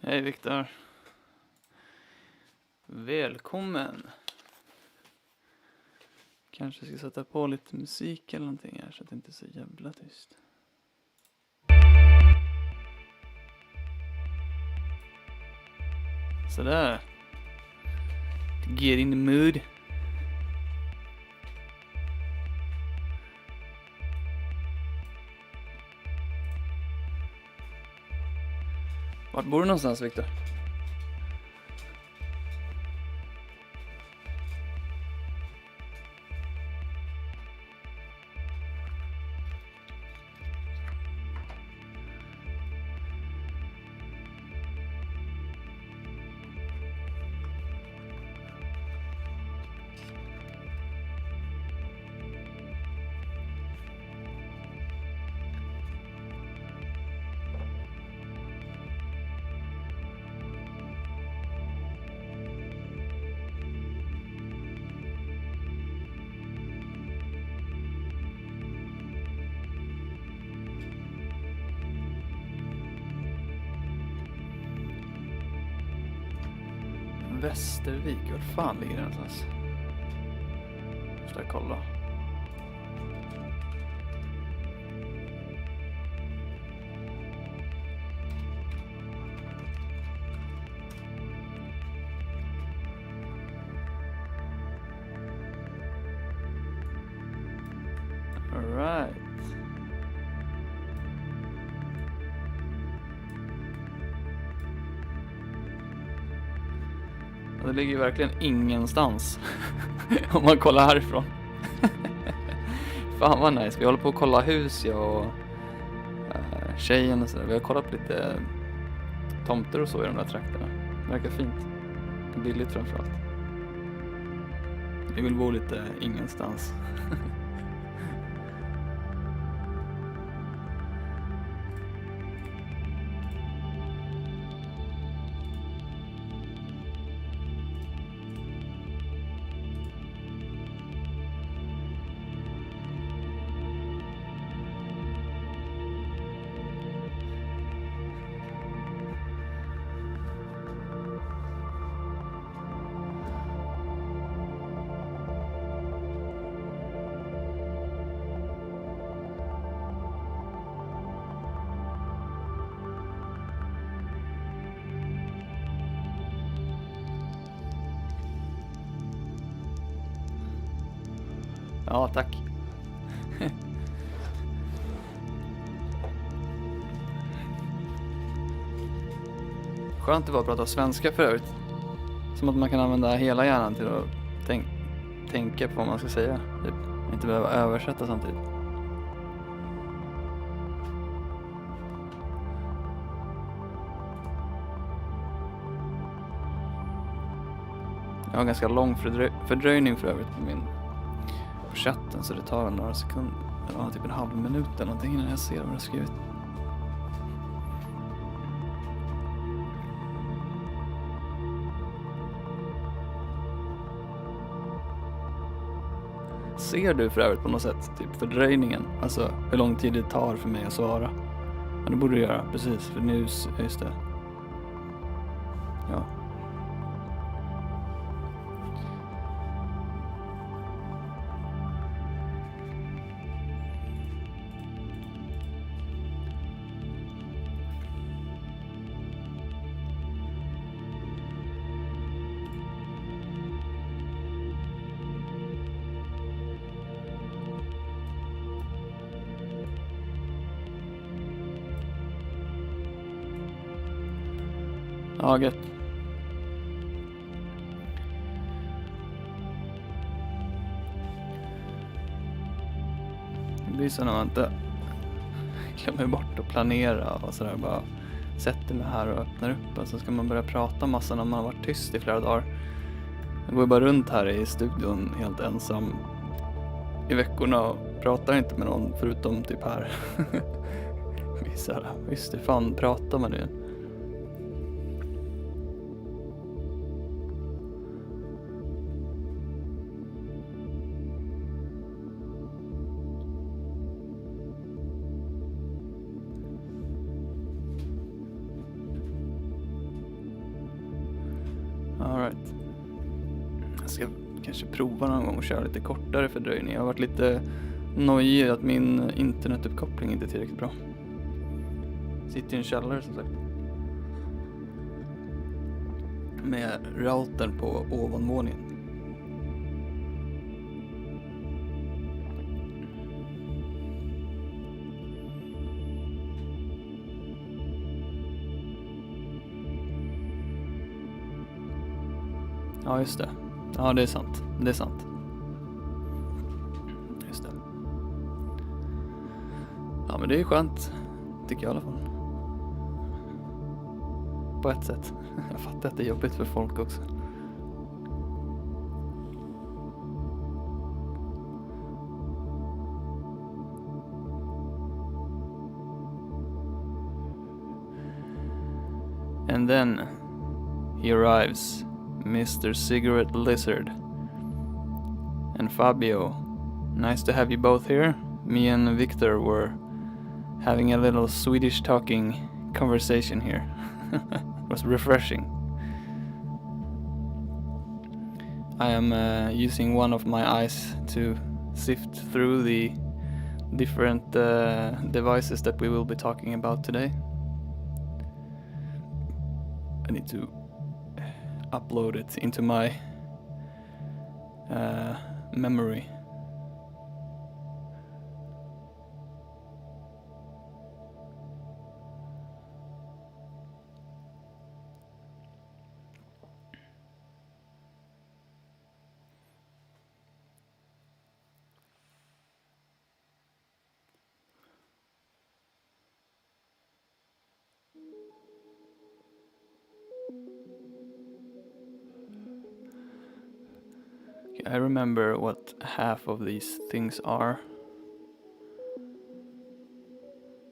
Hej Viktor. Välkommen. Kanske ska sätta på lite musik eller någonting här så att det inte är så jävla tyst. Sådär. Get in the mood. Vart bor du någonstans, Viktor? Västervik, vart fan ligger det någonstans? Måste jag kolla. All right. Det ligger ju verkligen ingenstans om man kollar härifrån. Fan vad nice. Vi håller på att kolla hus, jag och tjejen och sådär. Vi har kollat på lite tomter och så i de där trakterna. Det verkar fint. Billigt framförallt. Vi vill bo lite ingenstans. Ja, tack. Skönt det var att prata svenska för övrigt. Som att man kan använda hela hjärnan till att tänka på vad man ska säga. Typ. Inte behöva översätta samtidigt. Jag har ganska lång fördröjning för övrigt på chatten, så det tar några sekunder, eller typ en halv minut eller någonting innan jag ser vad jag har skrivit. Ser du för övrigt på något sätt typ fördröjningen? Alltså hur lång tid det tar för mig att svara? Ja, det borde du göra, precis, för nu, just det. Ja. Ja, gött. Det blir så när man inte glömmer bort att planera och sådär. Bara sätter mig här och öppnar upp och så ska man börja prata massa när man har varit tyst i flera dagar. Jag går bara runt här i studion helt ensam i veckorna och pratar inte med någon förutom typ här. Visst det fan pratar man nu. Jag ska kanske prova någon gång och köra lite kortare fördröjning. Jag har varit lite nojig att min internetuppkoppling inte är tillräckligt bra. Sitter i en källare som sagt. Med routern på ovanvåningen. Ja, just det. Ja, det är sant. Det är sant. Just det. Ja, men det är ju skönt. Tycker jag i alla fall. På ett sätt. Jag fattar att det är jobbigt för folk också. And then he arrives, Mr. Cigarette Lizard. And Fabio, nice to have you both here. Me and Victor were having a little Swedish talking conversation here. It was refreshing. I am using one of my eyes to sift through the different devices that we will be talking about today. I need to upload it into my memory. I remember what half of these things are,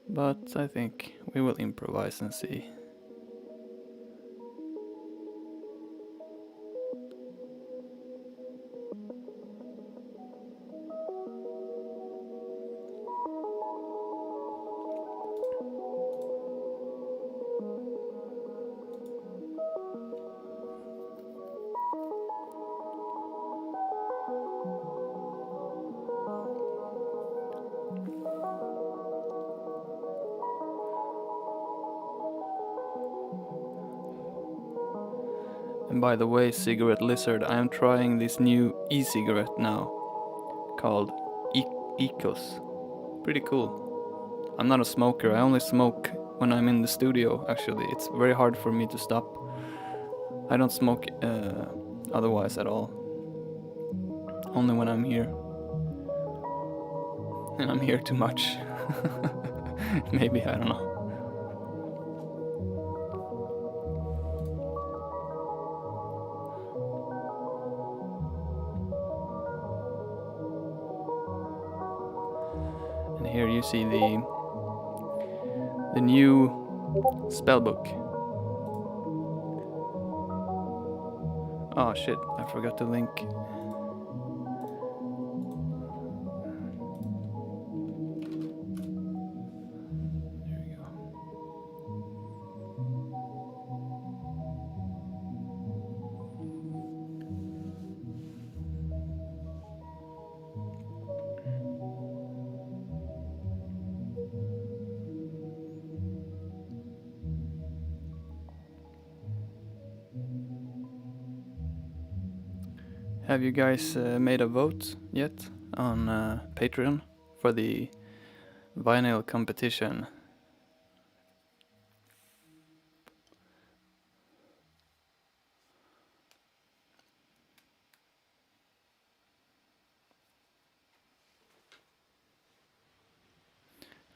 but I think we will improvise and see. And by the way, Cigarette Lizard, I am trying this new e-cigarette now, called Ecos. Pretty cool. I'm not a smoker, I only smoke when I'm in the studio, actually. It's very hard for me to stop. I don't smoke otherwise at all. Only when I'm here. And I'm here too much. Maybe, I don't know. And here you see the new Spellbook. Oh shit, I forgot to link. There we go. Have you guys made a vote yet on Patreon for the vinyl competition?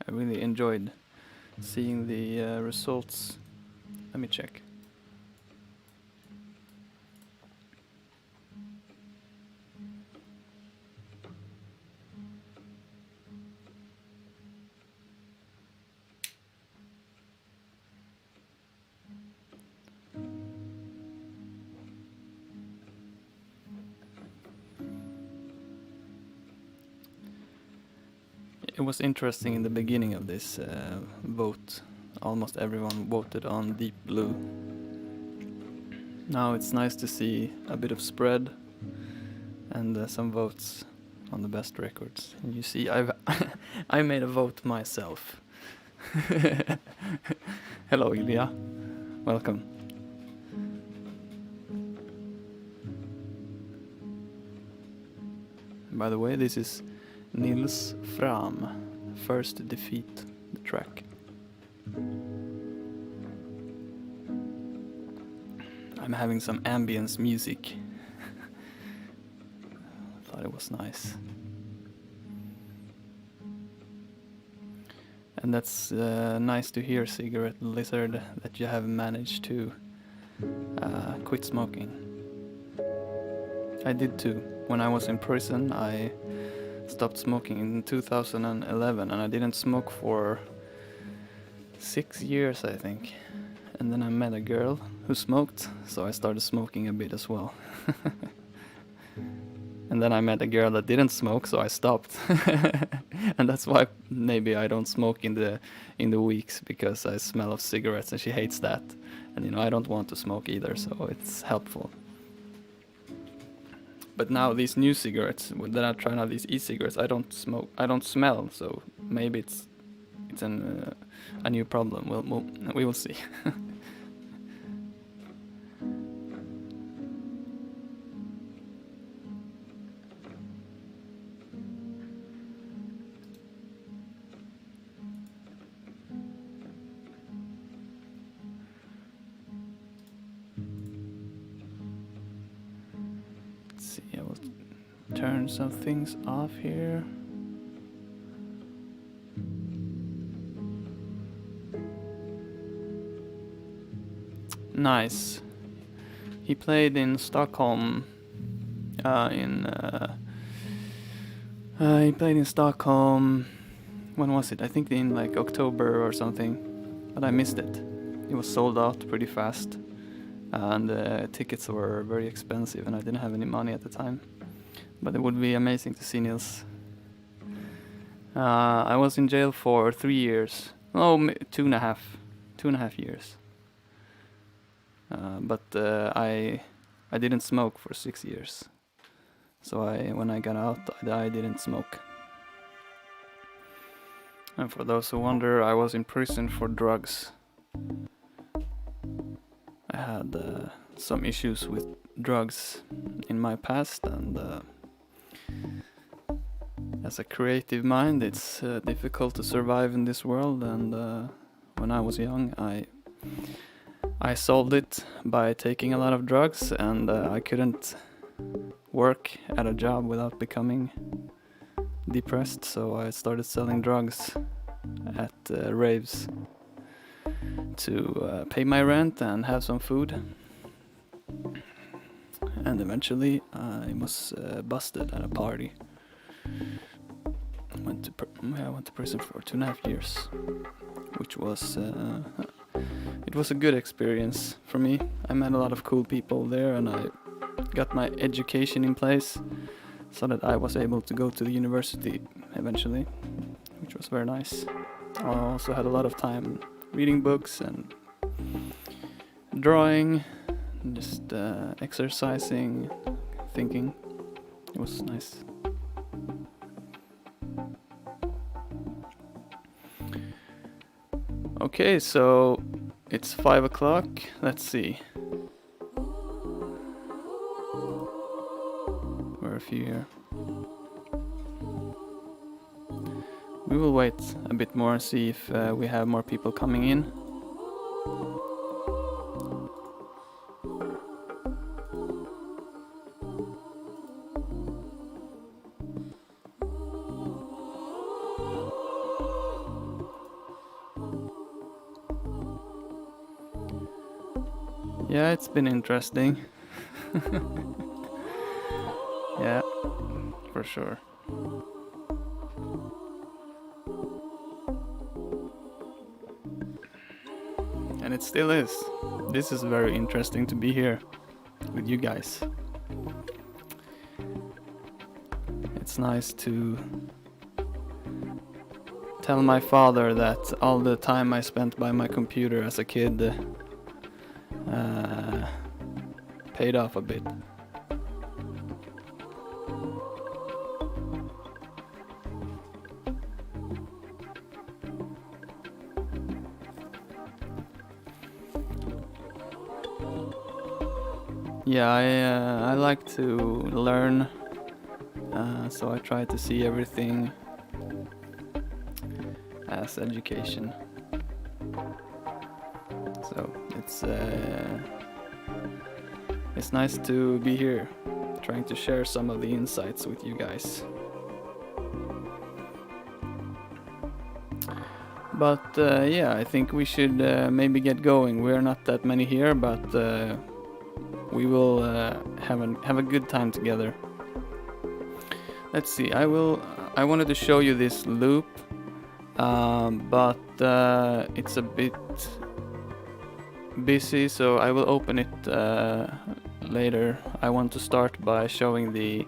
I really enjoyed seeing the results. Let me check. It was interesting in the beginning of this vote. Almost everyone voted on Deep Blue. Now it's nice to see a bit of spread and some votes on the best records. And you see, I've I made a vote myself. Hello, Ilya. Welcome. By the way, this is Nils Fram, First Defeat, the track. I'm having some ambience music. Thought it was nice. And that's nice to hear, Cigarette Lizard, that you have managed to quit smoking. I did too. When I was in prison, I stopped smoking in 2011, and I didn't smoke for 6 years, I think. And then I met a girl who smoked, so I started smoking a bit as well. And then I met a girl that didn't smoke, so I stopped. And that's why maybe I don't smoke in the weeks, because I smell of cigarettes and she hates that. And I don't want to smoke either, so it's helpful. But now these new cigarettes that I try now, these e-cigarettes, I don't smoke, I don't smell, so maybe it's a new problem. We will see. I will turn some things off here. Nice. He played in Stockholm. He played in Stockholm. When was it? I think in like October or something. But I missed it. It was sold out pretty fast. And tickets were very expensive, and I didn't have any money at the time. But it would be amazing to see Nils. I was in jail for 3 years. Oh, 2.5 years. But I didn't smoke for 6 years. So when I got out, I didn't smoke. And for those who wonder, I was in prison for drugs. I had some issues with drugs in my past, and as a creative mind, it's difficult to survive in this world. And when I was young, I solved it by taking a lot of drugs, and I couldn't work at a job without becoming depressed, so I started selling drugs at raves to pay my rent and have some food. And eventually I was busted at a party. I went to prison for 2.5 years, which was it was a good experience for me. I met a lot of cool people there, and I got my education in place so that I was able to go to the university eventually, which was very nice. I also had a lot of time reading books and drawing, and just exercising, thinking. It was nice. Okay, so it's 5 o'clock. Let's see. We're a few here. We will wait a bit more and see if we have more people coming in. Yeah, it's been interesting. Yeah, for sure. And it still is. This is very interesting to be here with you guys. It's nice to tell my father that all the time I spent by my computer as a kid paid off a bit. Yeah, I like to learn, so I try to see everything as education. So it's nice to be here, trying to share some of the insights with you guys. But yeah, I think we should maybe get going. We're not that many here, but we will have a good time together. Let's see. I wanted to show you this loop, but it's a bit busy, so I will open it later. I want to start by showing the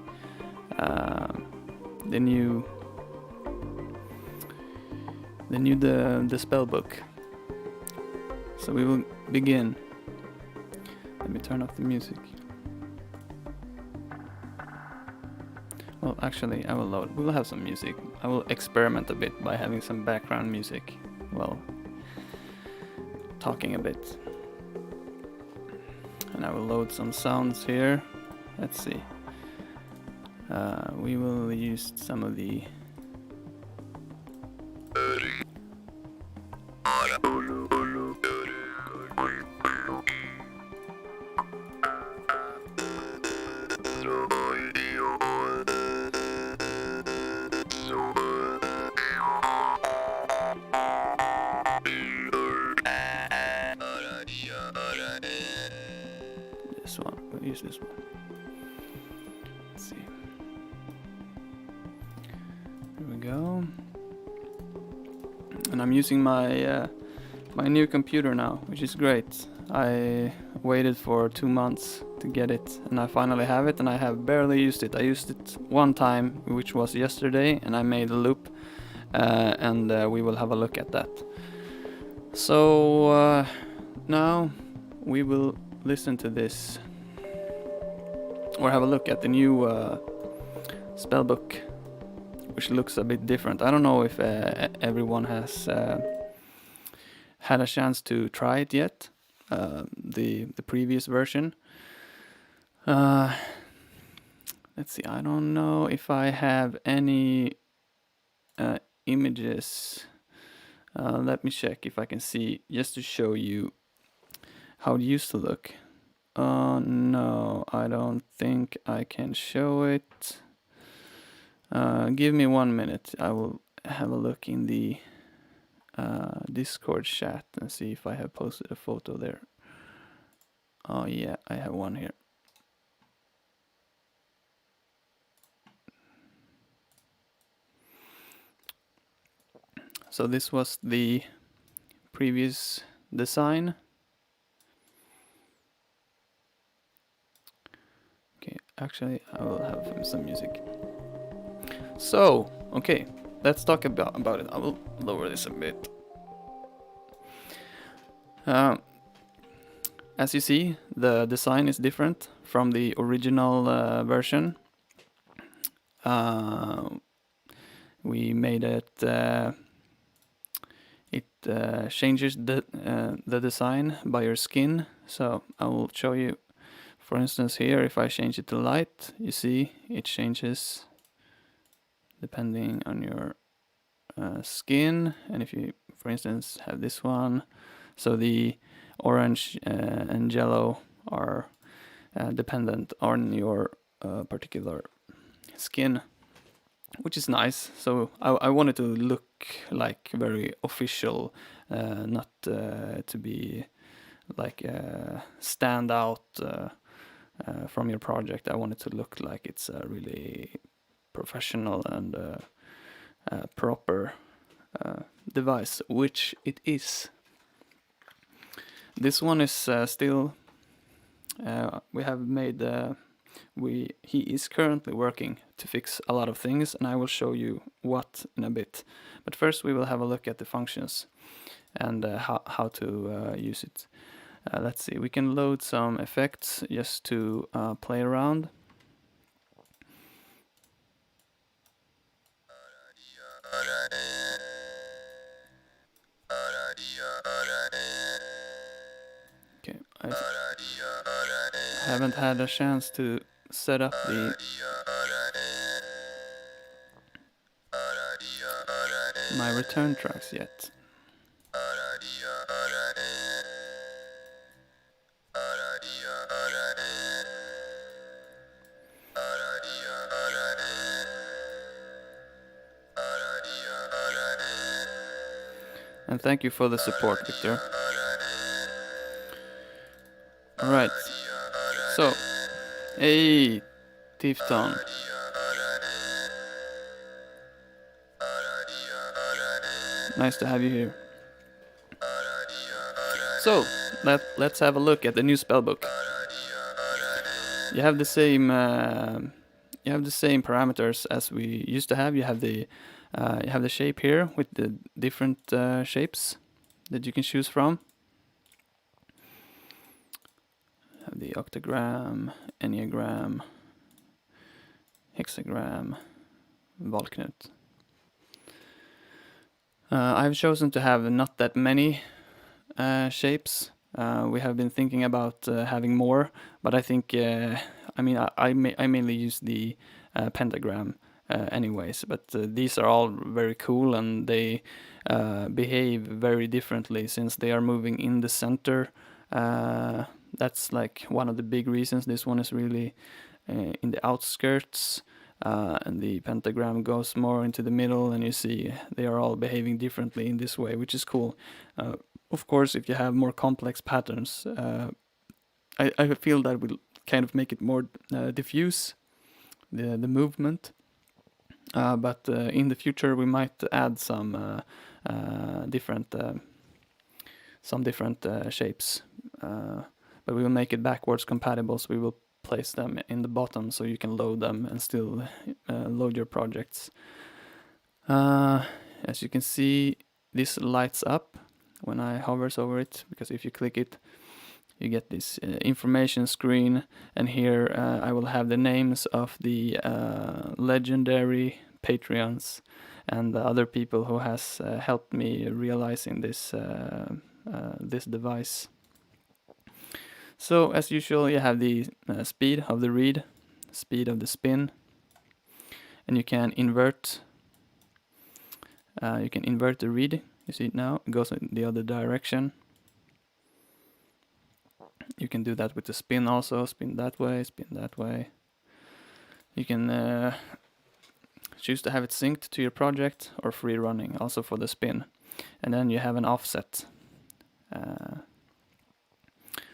new the spellbook. So we will begin. Let me turn off the music. Well, actually, I will load. We will have some music. I will experiment a bit by having some background music while talking a bit. And I will load some sounds here. Let's see. We will use some of the this one. We'll use this one. Let's see. Here we go. And I'm using my my new computer now, which is great. I waited for 2 months to get it, and I finally have it, and I have barely used it. I used it one time, which was yesterday, and I made a loop, and we will have a look at that. So now we will listen to this, or have a look at the new spellbook, which looks a bit different. I don't know if everyone has had a chance to try it yet, the previous version. Let's see, I don't know if I have any images. Let me check if I can see, just to show you how it used to look. No, I don't think I can show it. Give me 1 minute. I will have a look in the Discord chat and see if I have posted a photo there. Oh yeah, I have one here. So this was the previous design. Okay, actually I will have some music. So, okay, let's talk about it. I will lower this a bit. As you see, the design is different from the original version. We made it. It changes the design by your skin. So I will show you. For instance, here, if I change it to light, you see it changes depending on your skin. And if you, for instance, have this one, so the orange and yellow are dependent on your particular skin, which is nice. So I wanted to look like very official, not to be like stand out from your project. I wanted to look like it's a really professional and proper device, which it is. This one is still. We have made. He is currently working to fix a lot of things, and I will show you what in a bit. But first, we will have a look at the functions and how to use it. Let's see. We can load some effects just to play around. Okay, I haven't had a chance to set up my return tracks yet. And thank you for the support, Victor. Alright. So, hey, Tifton. Nice to have you here. So, let's have a look at the new spellbook. You have the same parameters as we used to have. You have the shape here with the different shapes that you can choose from. Have the octagram, enneagram, hexagram, Valknut. I've chosen to have not that many shapes. We have been thinking about having more, but I think I mainly use the pentagram anyways. But these are all very cool, and they behave very differently since they are moving in the center. That's like one of the big reasons. This one is really in the outskirts. And the pentagram goes more into the middle, and you see they are all behaving differently in this way, which is cool. Of course, if you have more complex patterns, I feel that will kind of make it more diffuse, the movement. But in the future, we might add some different shapes. But we will make it backwards compatible, so we will place them in the bottom so you can load them and still load your projects. As you can see, this lights up when I hovers over it, because if you click it, you get this information screen, and here I will have the names of the legendary Patreons and the other people who has helped me realizing this device. So as usual, you have the speed of the read, speed of the spin, and you can invert. The read. You see it now. It goes in the other direction. You can do that with the spin also. Spin that way. Spin that way. You can choose to have it synced to your project or free running, also for the spin. And then you have an offset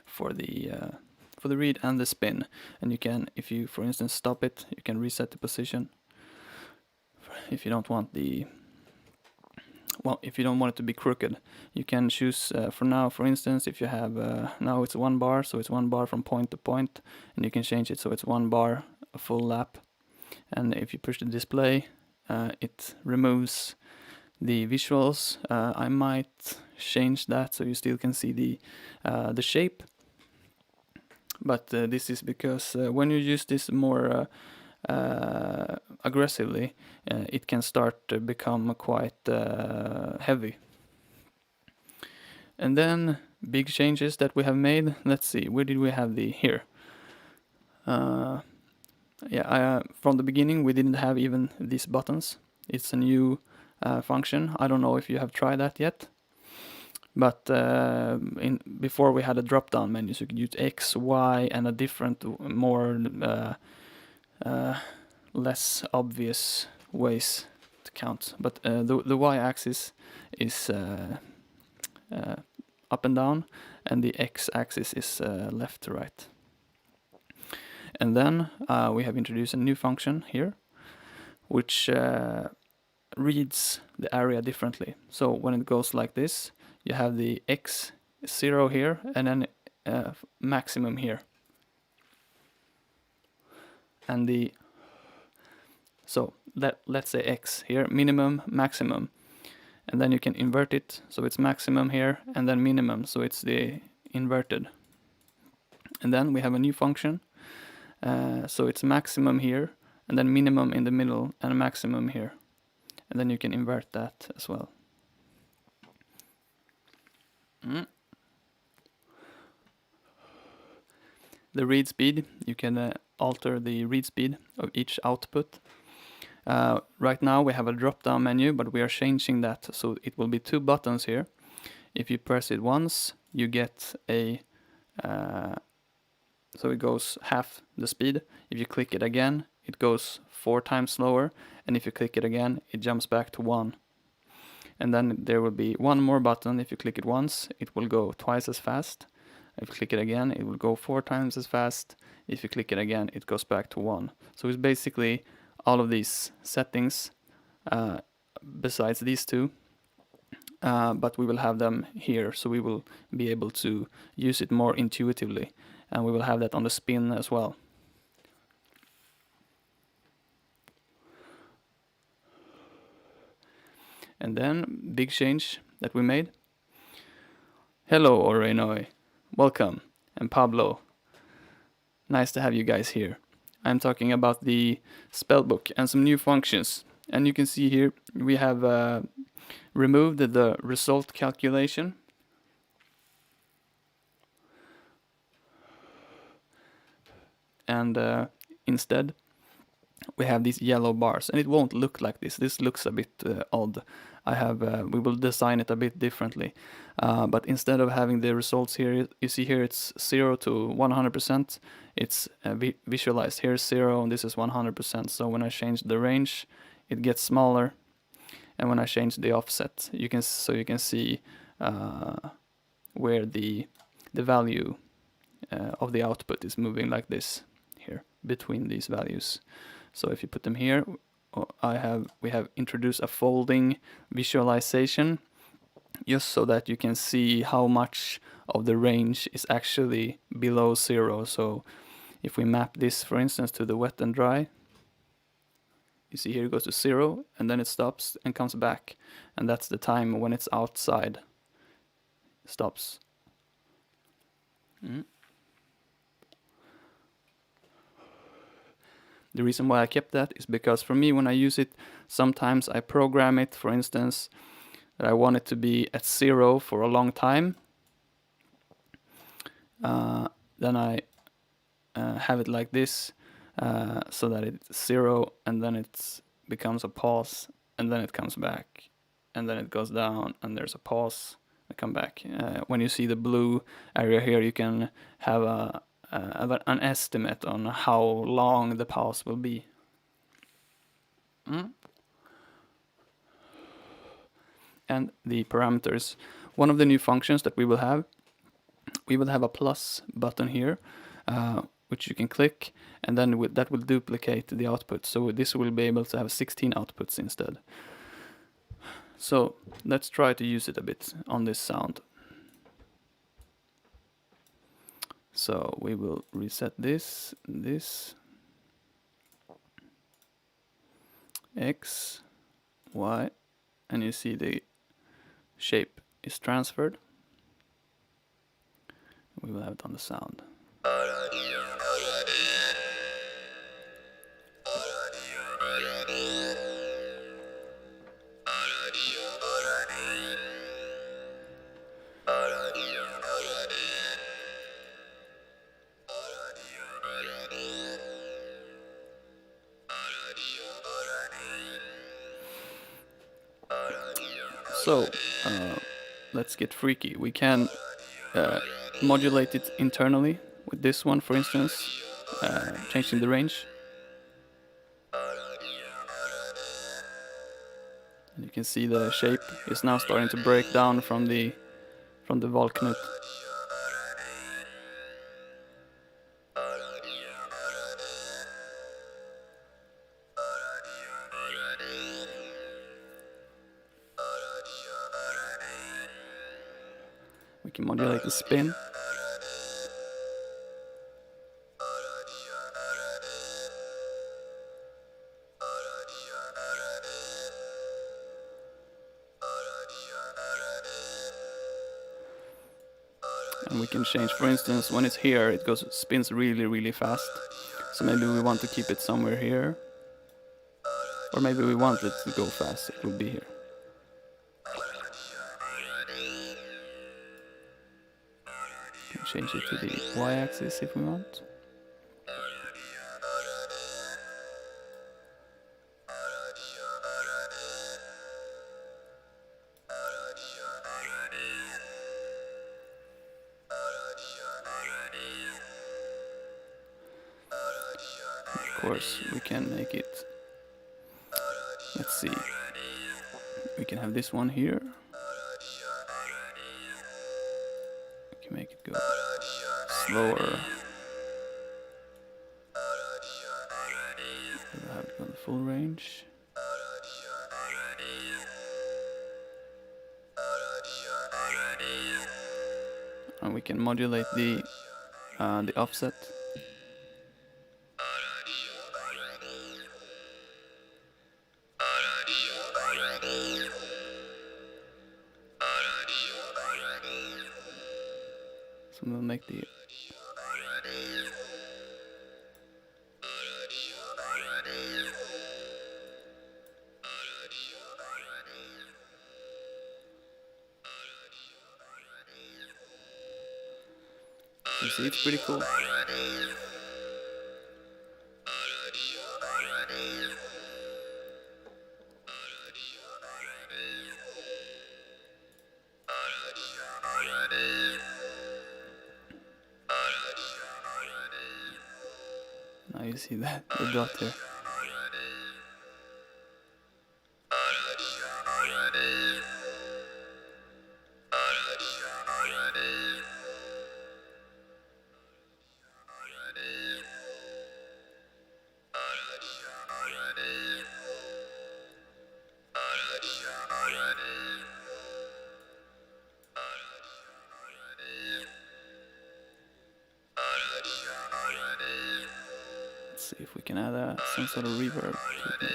for the read and the spin, and you can, if you for instance stop it, you can reset the position if you don't want if you don't want it to be crooked. You can choose for now, for instance, if you have now it's 1 bar, so it's 1 bar from point to point, and you can change it so it's 1 bar a full lap. And if you push the display, it removes the visuals. I might change that so you still can see the shape. But this is because when you use this more aggressively, it can start to become quite heavy. And then big changes that we have made. Let's see, where did we have the here? From the beginning we didn't have even these buttons. It's a new function. I don't know if you have tried that yet. But before we had a drop-down menu, so you could use X, Y, and a different, more less obvious ways to count. But the Y-axis is up and down, and the X-axis is left to right. And then we have introduced a new function here, which reads the area differently. So when it goes like this, you have the X0 here, and then maximum here. And let's say X here, minimum, maximum. And then you can invert it, so it's maximum here, and then minimum, so it's the inverted. And then we have a new function, so it's maximum here, and then minimum in the middle, and maximum here. And then you can invert that as well. the read speed. You can alter the read speed of each output. Right now we have a drop-down menu, but we are changing that so it will be 2 buttons here. If you press it once, you get a so it goes half the speed. If you click it again, it goes 4 times slower, and if you click it again, it jumps back to 1. And then there will be one more button. If you click it once, it will go twice as fast. If you click it again, it will go 4 times as fast. If you click it again, it goes back to 1. So it's basically all of these settings besides these two, but we will have them here, so we will be able to use it more intuitively, and we will have that on the spin as well. And then, big change that we made. Hello, Orenoi. Welcome. And Pablo. Nice to have you guys here. I'm talking about the Spellbook and some new functions. And you can see here we have removed the result calculation. And instead we have these yellow bars, and it won't look like this. This looks a bit odd. We will design it a bit differently. But instead of having the results here, you see here it's 0 to 100%. It's visualized. Here's 0 and this is 100%. So when I change the range, it gets smaller. And when I change the offset, you can see where the value of the output is moving like this here between these values. So if you put them here, we have introduced a folding visualization just so that you can see how much of the range is actually below 0. So if we map this, for instance, to the wet and dry, you see here it goes to 0 and then it stops and comes back, and that's the time when it's outside. It stops. The reason why I kept that is because for me, when I use it, sometimes I program it, for instance, that I want it to be at 0 for a long time. Then I have it like this, so that it's 0 and then it becomes a pause and then it comes back and then it goes down and there's a pause and come back. When you see the blue area here, you can have an estimate on how long the pause will be. And the parameters. One of the new functions that we will have a plus button here, which you can click, and then that will duplicate the output. So this will be able to have 16 outputs instead. So let's try to use it a bit on this sound. So we will reset this, X, Y, and you see the shape is transferred. We will have it on the sound. So let's get freaky. We can modulate it internally with this one, for instance, changing the range. And you can see the shape is now starting to break down from the Volknut. We can modulate the spin. And we can change, for instance, when it's here, it spins really, really fast. So maybe we want to keep it somewhere here. Or maybe we want it to go fast, it will be here. change it to the y-axis if we want. Of course, we can make it, let's see, we can have this one here. We can make it go slower. We'll have it on the full range. And we can modulate the offset. So we'll make the you see, it's pretty cool. Now you see that, the dot here. Let's see if we can add some sort of reverb to it maybe.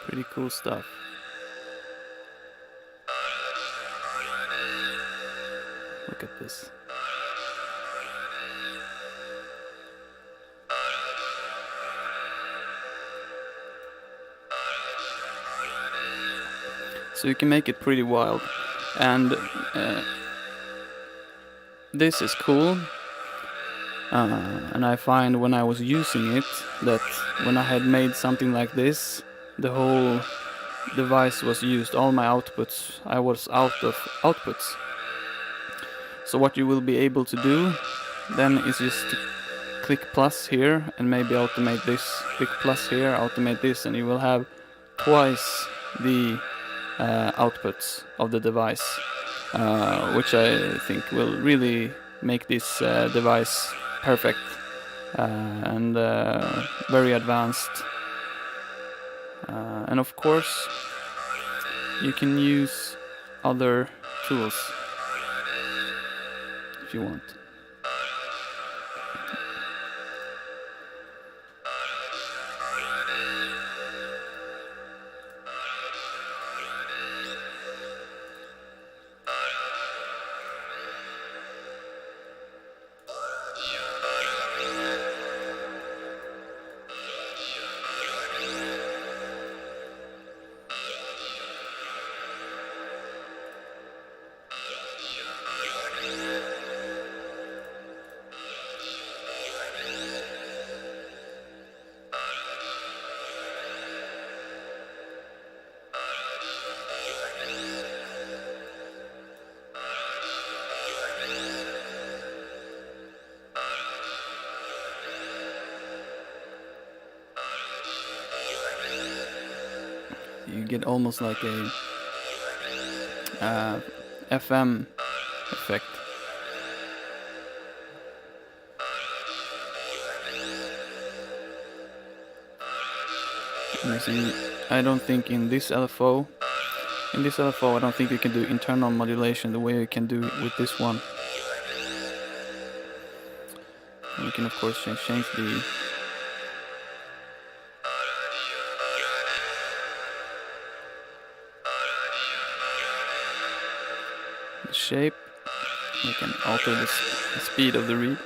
Pretty cool stuff. Look at this. So you can make it pretty wild, and this is cool. And I find when I was using it that when I had made something like this, the whole device was used, all my outputs, I was out of outputs. So what you will be able to do then is just to click plus here and maybe automate this, click plus here, automate this, and you will have twice the outputs of the device, which I think will really make this device perfect and very advanced. And of course, you can use other tools if you want. you get almost like a FM effect. And you see, I don't think in this LFO, I don't think you can do internal modulation the way you can do it with this one. And you can of course change the shape. You can alter the speed of the reed.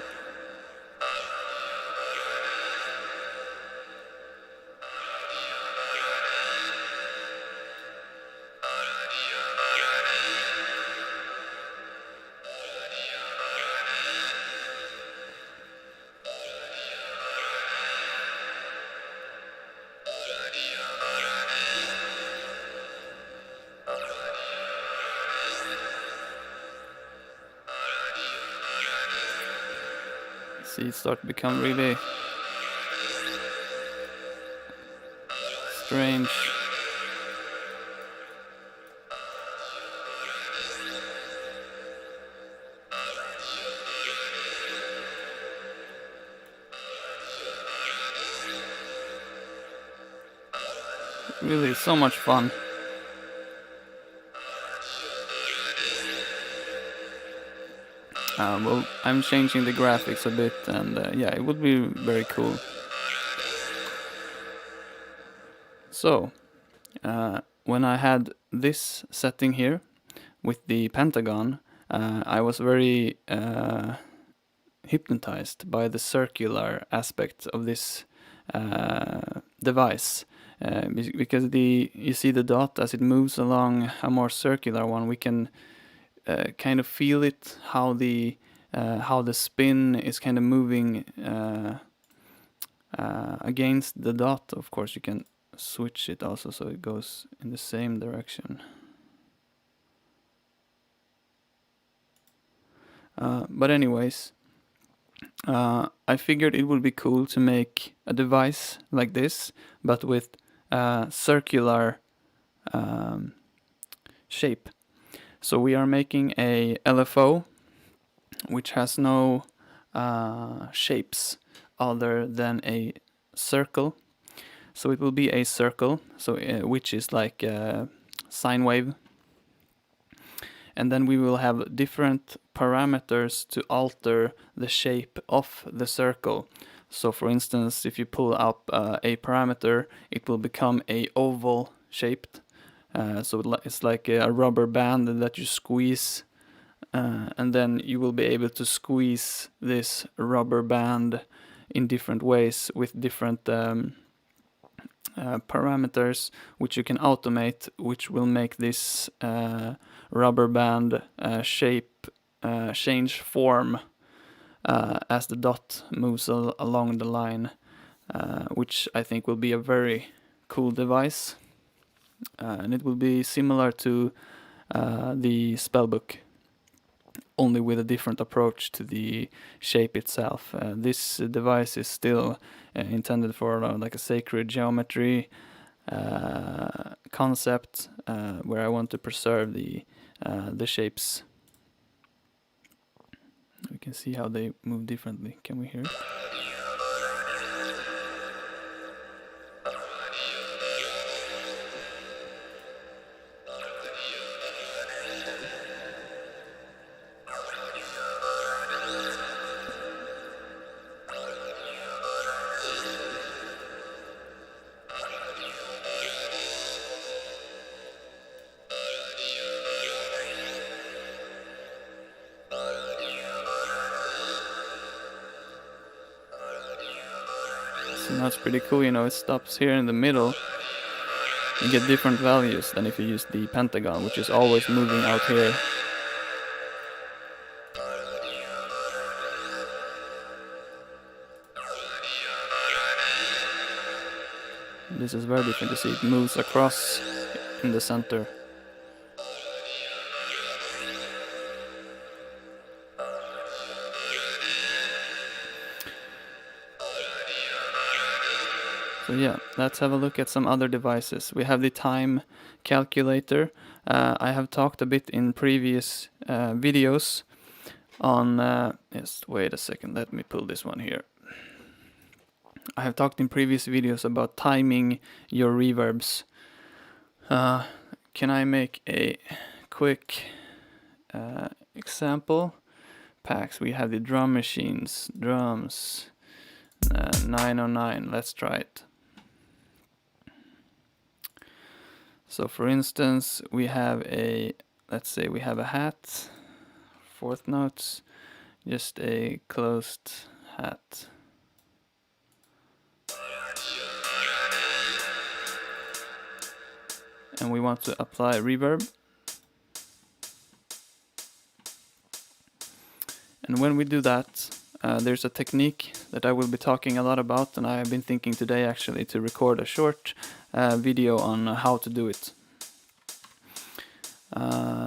See, it start to become really strange. Really so much fun. Well, I'm changing the graphics a bit, and yeah, it would be very cool. So, when I had this setting here with the pentagon, I was very hypnotized by the circular aspect of this device. Because you see the dot as it moves along a more circular one, we can kind of feel it, how the spin is kind of moving against the dot. Of course, you can switch it also so it goes in the same direction. But anyways, I figured it would be cool to make a device like this, but with circular shape. So we are making a LFO which has no shapes other than a circle. So it will be a circle, so which is like a sine wave. And then we will have different parameters to alter the shape of the circle. So for instance, if you pull up a parameter, it will become a oval shaped. So it's like a rubber band that you squeeze, and then you will be able to squeeze this rubber band in different ways with different parameters, which you can automate, which will make this rubber band shape change form as the dot moves along the line, which I think will be a very cool device. And it will be similar to the Spellbook, only with a different approach to the shape itself. This device is still intended for like a sacred geometry concept, where I want to preserve the shapes. We can see how they move differently. Can we hear it? So now it's pretty cool, you know, it stops here in the middle. You get different values than if you use the pentagon, which is always moving out here. This is very different to see. It moves across in the center. So yeah, let's have a look at some other devices. We have the time calculator. I have talked a bit in previous videos on, just wait a second, let me pull this one here. I have talked in previous videos about timing your reverbs. Can I make a quick example? Packs, we have the drum machines, drums, 909, let's try it. So for instance, we have let's say we have a hat, fourth notes, just a closed hat. And we want to apply reverb. And when we do that, there's a technique that I will be talking a lot about, and I have been thinking today actually to record a short video on how to do it.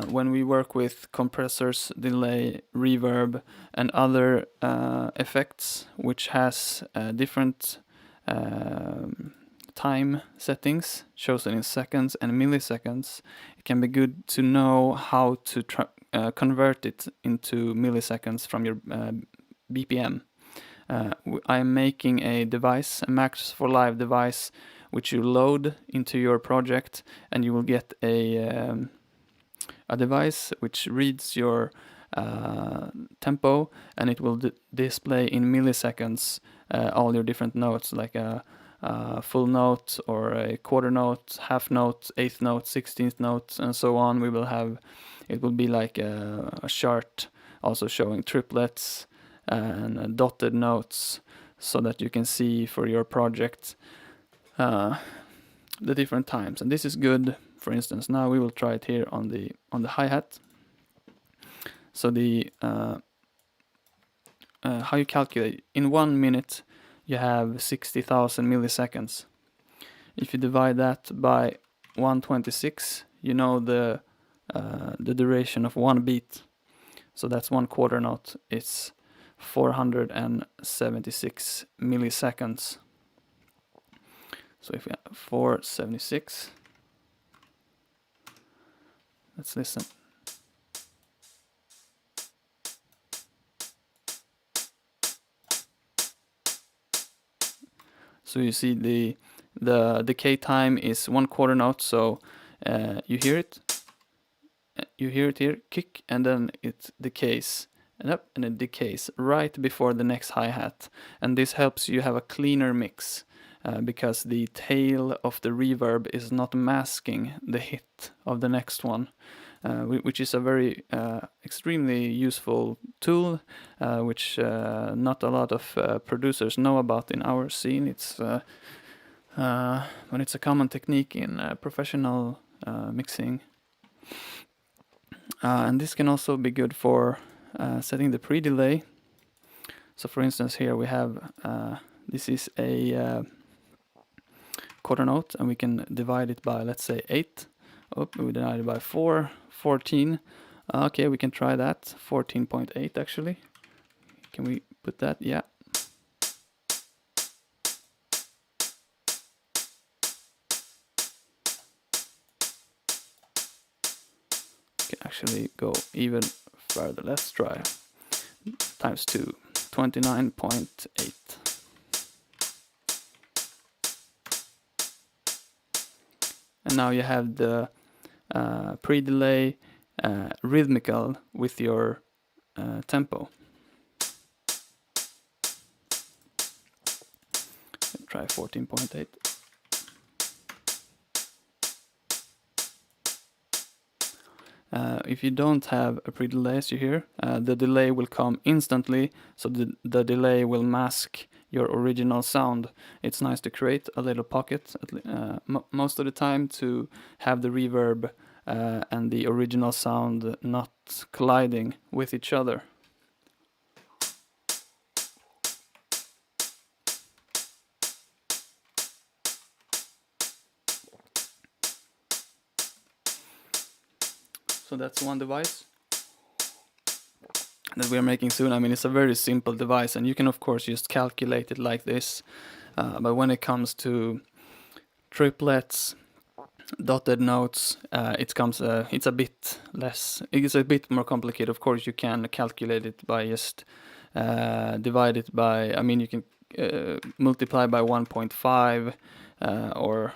When we work with compressors, delay, reverb, and other effects which has different time settings chosen in seconds and milliseconds, it can be good to know how to convert it into milliseconds from your BPM. I'm making a device, a Max for Live device, which you load into your project, and you will get a device which reads your tempo, and it will display in milliseconds all your different notes, like a full note or a quarter note, half note, eighth note, 16th note, and so on. It will be like a chart also showing triplets and dotted notes, so that you can see for your project the different times. And this is good. For instance, now we will try it here on the hi-hat. So the how you calculate in 1 minute, you have 60,000 milliseconds. If you divide that by 126, you know the duration of one beat. So that's one quarter note. It's 476 milliseconds. So if we have 476, let's listen. So you see the decay time is one quarter note, so you hear it here, kick, and then it decays, and up, and it decays right before the next hi-hat. And this helps you have a cleaner mix, because the tail of the reverb is not masking the hit of the next one, which is a very extremely useful tool, which not a lot of producers know about in our scene. It's when it's a common technique in professional mixing. And this can also be good for setting the pre-delay. So for instance, here we have, this is a quarter note, and we can divide it by, let's say, 8. Oh, we divide it by 4, 14. Okay, we can try that. 14.8 actually. Can we put that? Yeah. Can actually go even further. Let's try times 2, 29.8. And now you have the pre-delay rhythmical with your tempo. Try 14.8. If you don't have a pre-delay, as you hear, the delay will come instantly, so the delay will mask your original sound. It's nice to create a little pocket most of the time to have the reverb and the original sound not colliding with each other. So that's one device that we are making soon. I mean, it's a very simple device, and you can of course just calculate it like this. But when it comes to triplets, dotted notes, it's a bit less. It's a bit more complicated. Of course, you can calculate it by just divide it by. I mean, you can multiply by 1.5 or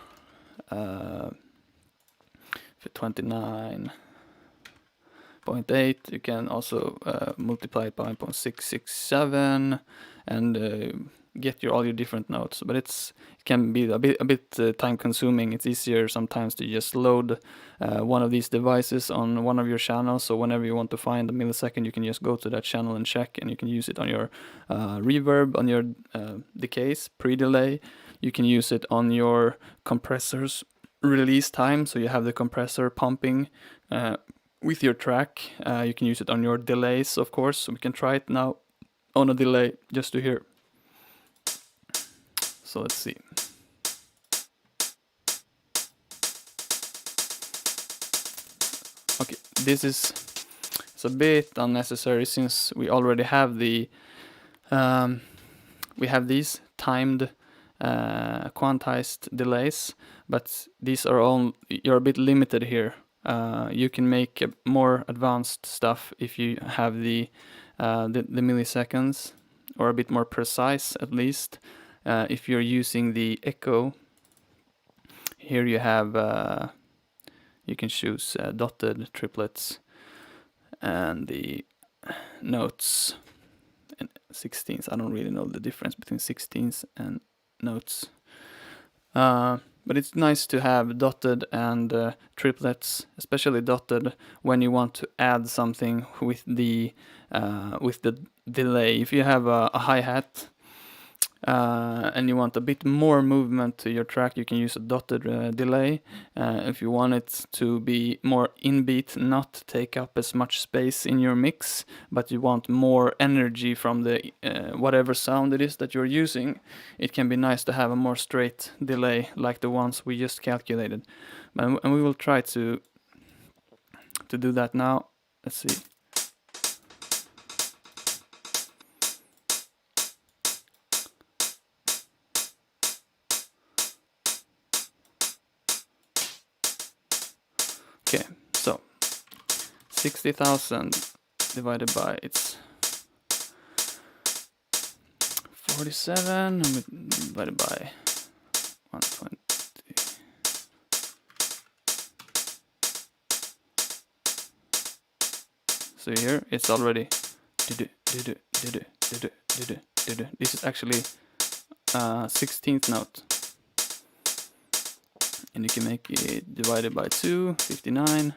for 29.8. You can also multiply it by 1.667 and get all your different notes. But it can be a bit time consuming. It's easier sometimes to just load one of these devices on one of your channels. So whenever you want to find a millisecond, you can just go to that channel and check, and you can use it on your reverb, on your decays, pre-delay. You can use it on your compressors release time, so you have the compressor pumping with your track. You can use it on your delays, of course. So we can try it now on a delay just to hear. So let's see. Okay, it's a bit unnecessary since we already have we have these timed quantized delays, but these are you're a bit limited here. You can make more advanced stuff if you have the milliseconds, or a bit more precise at least. If you're using the echo, here you have you can choose dotted triplets and the notes and 16ths. I don't really know the difference between 16ths and notes. But it's nice to have dotted and triplets, especially dotted when you want to add something with the delay. If you have a hi-hat and you want a bit more movement to your track, you can use a dotted delay. If you want it to be more in-beat, not take up as much space in your mix, but you want more energy from the whatever sound it is that you're using, it can be nice to have a more straight delay like the ones we just calculated. And we will try to do that now. Let's see. Okay, so 60,000 divided by it's 47 divided by 120. So here it's already. This is actually 16th note. And you can make it divided by 2, 59.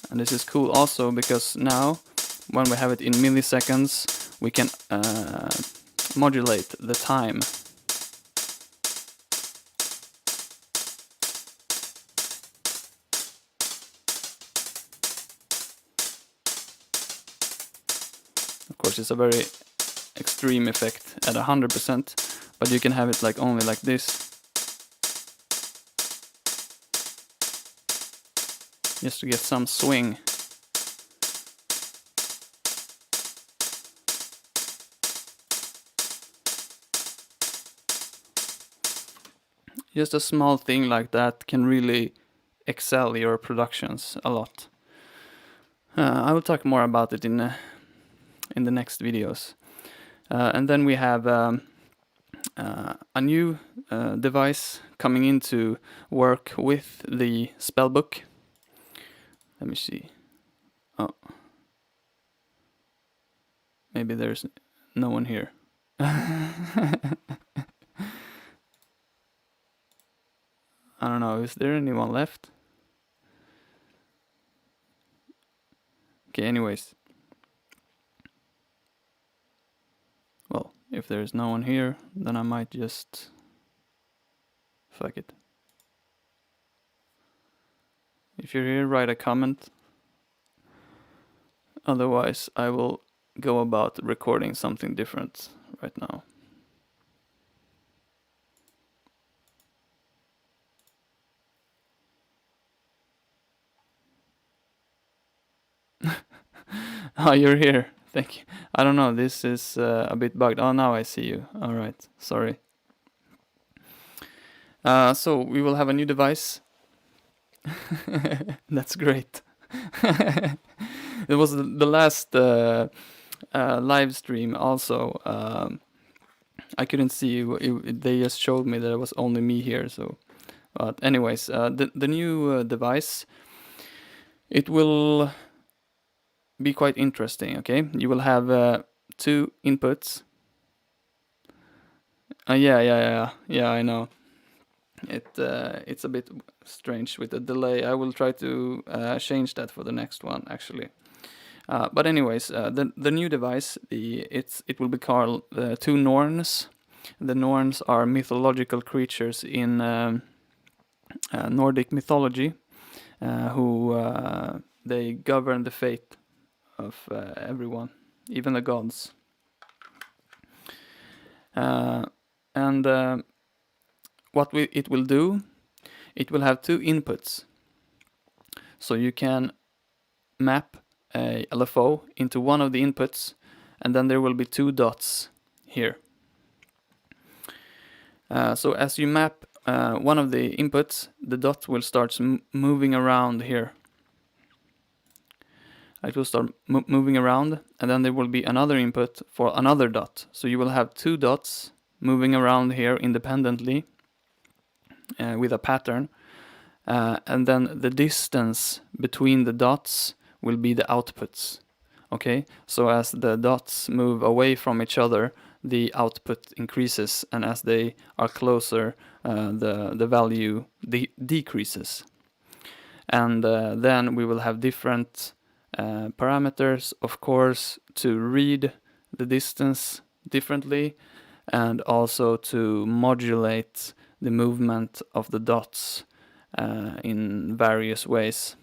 And this is cool also because now, when we have it in milliseconds, we can modulate the time. Of course, it's a very extreme effect at 100%, but you can have it like only like this, just to get some swing. Just a small thing like that can really excel your productions a lot. I will talk more about it in the next videos. And then we have a new device coming into work with the Spellbook. Let me see. Oh, maybe there's no one here. I don't know, is there anyone left? Okay, anyways. Well, if there's no one here, then I might just... fuck it. If you're here, write a comment. Otherwise, I will go about recording something different right now. Oh, you're here. Thank you. I don't know. This is a bit bugged. Oh, now I see you. All right. Sorry. So we will have a new device. That's great. It was the last live stream also. I couldn't see you. They just showed me that it was only me here. So, but anyways, the new device, it will be quite interesting. Okay, you will have 2 inputs. Yeah. I know. It's a bit strange with the delay. I will try to change that for the next one, actually. But anyways, the new device, it will be called 2 Norns. The Norns are mythological creatures in Nordic mythology, who they govern the fate of everyone, even the gods. And what it will do, it will have 2 inputs. So you can map a LFO into one of the inputs, and then there will be 2 dots here. So as you map one of the inputs, the dot will start moving around here. It will start moving around, and then there will be another input for another dot. So you will have 2 dots moving around here independently with a pattern. And then the distance between the dots will be the outputs. Okay, so as the dots move away from each other, the output increases, and as they are closer, the value decreases. And then we will have different parameters, of course, to read the distance differently, and also to modulate the movement of the dots in various ways.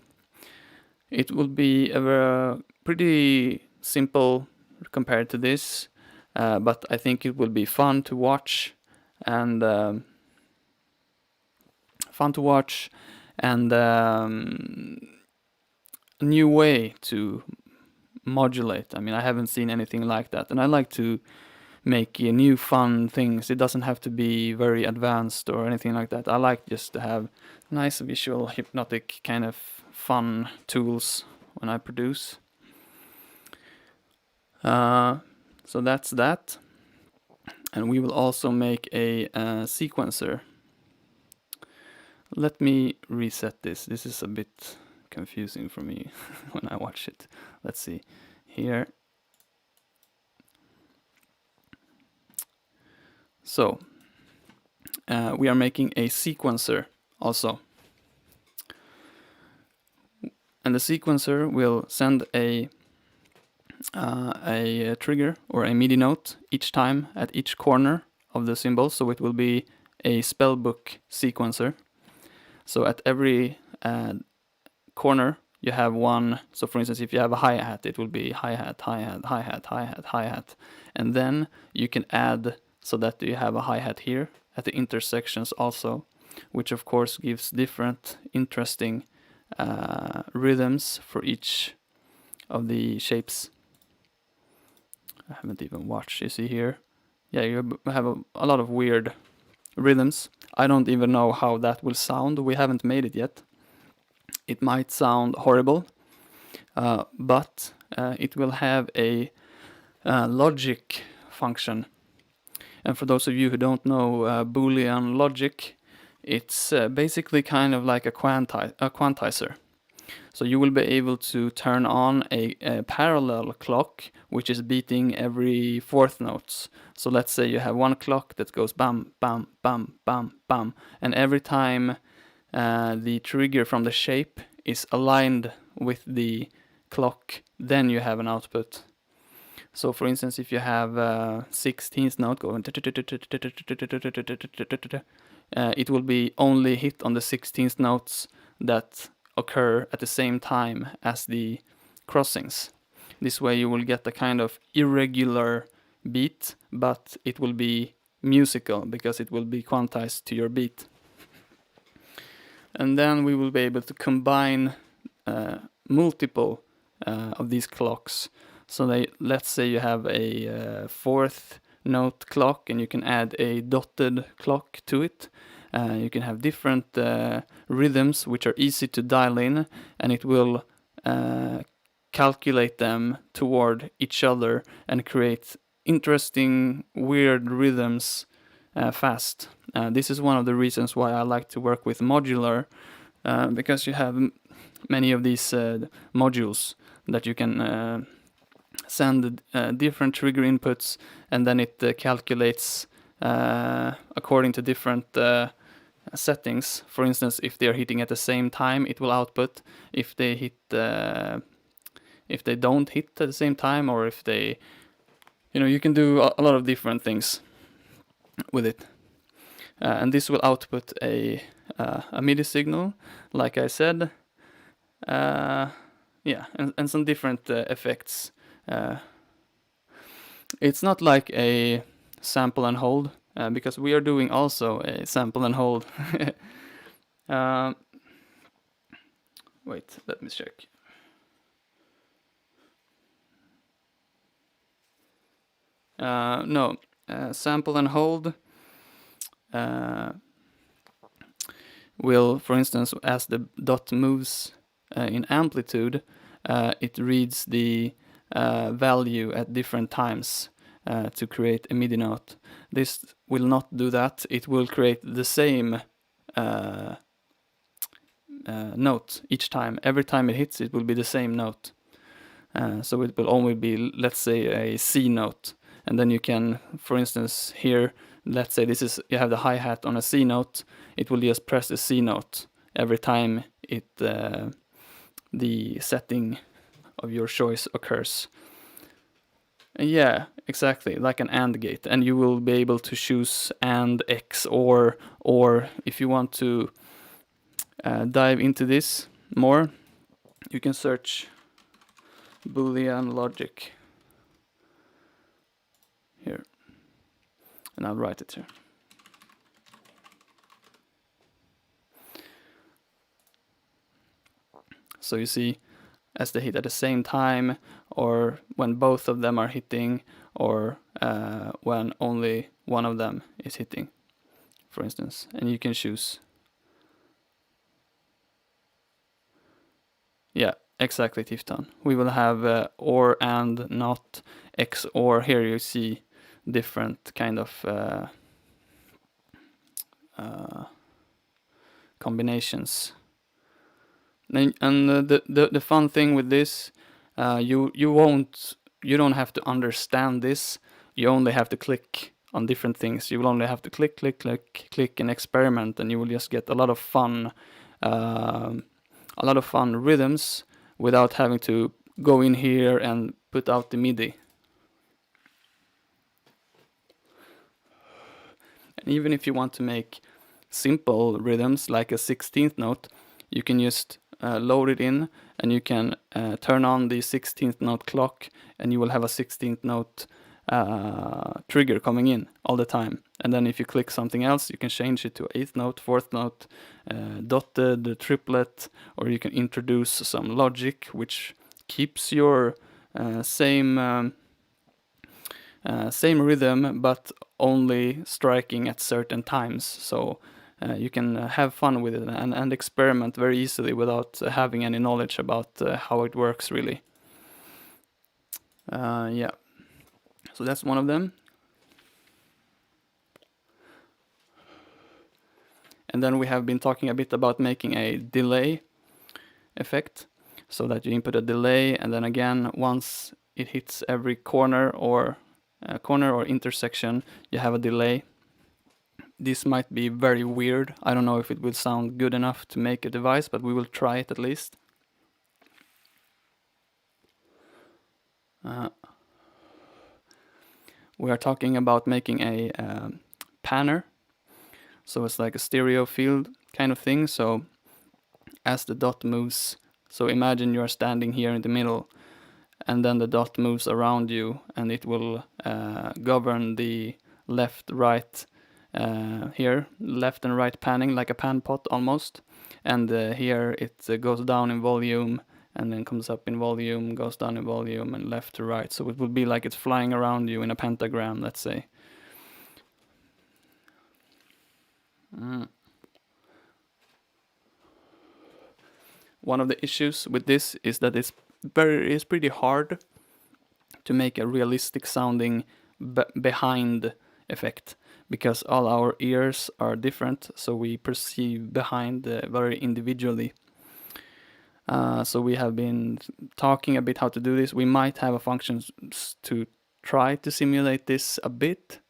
It will be pretty simple compared to this, but I think it will be fun to watch, and a new way to modulate. I mean, I haven't seen anything like that, and I like to make new fun things. It doesn't have to be very advanced or anything like that. I like just to have nice visual, hypnotic kind of fun tools when I produce. So that's that. And we will also make a sequencer. Let me reset this. This is a bit confusing for me when I watch it. Let's see. Here. So, we are making a sequencer also. And the sequencer will send a trigger or a MIDI note each time at each corner of the symbol. So it will be a Spellbook sequencer. So at every corner you have one. So for instance, if you have a hi-hat, it will be hi-hat, hi-hat, hi-hat, hi-hat, hi-hat. And then you can add so that you have a hi-hat here at the intersections also, which of course gives different interesting rhythms for each of the shapes. I haven't even watched. You see here? Yeah, you have a lot of weird rhythms. I don't even know how that will sound. We haven't made it yet. It might sound horrible, but it will have a logic function. And for those of you who don't know Boolean logic, it's basically kind of like a quantizer. So you will be able to turn on a parallel clock, which is beating every 4th notes. So let's say you have one clock that goes bam, bam, bam, bam, bam. And every time the trigger from the shape is aligned with the clock, then you have an output. So for instance, if you have 16th note going, it will be only hit on the 16th notes that occur at the same time as the crossings. This way you will get a kind of irregular beat, but it will be musical because it will be quantized to your beat. And then we will be able to combine multiple of these clocks. So let's say you have a fourth note clock and you can add a dotted clock to it. You can have different rhythms which are easy to dial in, and it will calculate them toward each other and create interesting, weird rhythms fast. This is one of the reasons why I like to work with modular, because you have many of these modules that you can send different trigger inputs, and then it calculates according to different settings. For instance, if they are hitting at the same time, it will output. If they don't hit at the same time, or if they, you can do a lot of different things with it. And this will output a MIDI signal, like I said. And some different effects. It's not like a sample and hold, because we are doing also a sample and hold. Wait, let me check. No, sample and hold will, for instance, as the dot moves in amplitude, it reads the value at different times to create a MIDI note. This will not do that. It will create the same note each time. Every time it hits, it will be the same note. So it will only be, let's say, a C note. And then you can, for instance, here, let's say you have the hi-hat on a C note. It will just press the C note every time the setting of your choice occurs. Yeah, exactly, like an AND gate. And you will be able to choose AND, X, or if you want to dive into this more, you can search Boolean logic here. And I'll write it here. So you see, as they hit at the same time, or when both of them are hitting, or when only one of them is hitting, for instance. And you can choose. Yeah, exactly, Tifton. We will have or, and, not, X, or. Here you see different kind of combinations. And the fun thing with this, you don't have to understand this. You only have to click on different things. You will only have to click, and experiment, and you will just get a lot of fun rhythms without having to go in here and put out the MIDI. And even if you want to make simple rhythms like a 16th note, you can just load it in, and you can turn on the 16th note clock, and you will have a 16th note trigger coming in all the time. And then if you click something else, you can change it to 8th note, 4th note, dotted, triplet, or you can introduce some logic which keeps your same rhythm, but only striking at certain times. So you can have fun with it and experiment very easily without having any knowledge about how it works, really. Yeah. So that's one of them. And then we have been talking a bit about making a delay effect, so that you input a delay, and then again, once it hits every corner or intersection, you have a delay. This might be very weird. I don't know if it will sound good enough to make a device, but we will try it at least. We are talking about making a panner. So it's like a stereo field kind of thing. So as the dot moves, so imagine you are standing here in the middle, and then the dot moves around you, and it will govern the left, right, here, left and right panning, like a pan pot almost. And here it goes down in volume, and then comes up in volume, goes down in volume, and left to right. So it would be like it's flying around you in a pentagram, let's say. One of the issues with this is that it's pretty hard to make a realistic sounding behind effect, because all our ears are different, so we perceive behind very individually. So we have been talking a bit how to do this. We might have a function to try to simulate this a bit,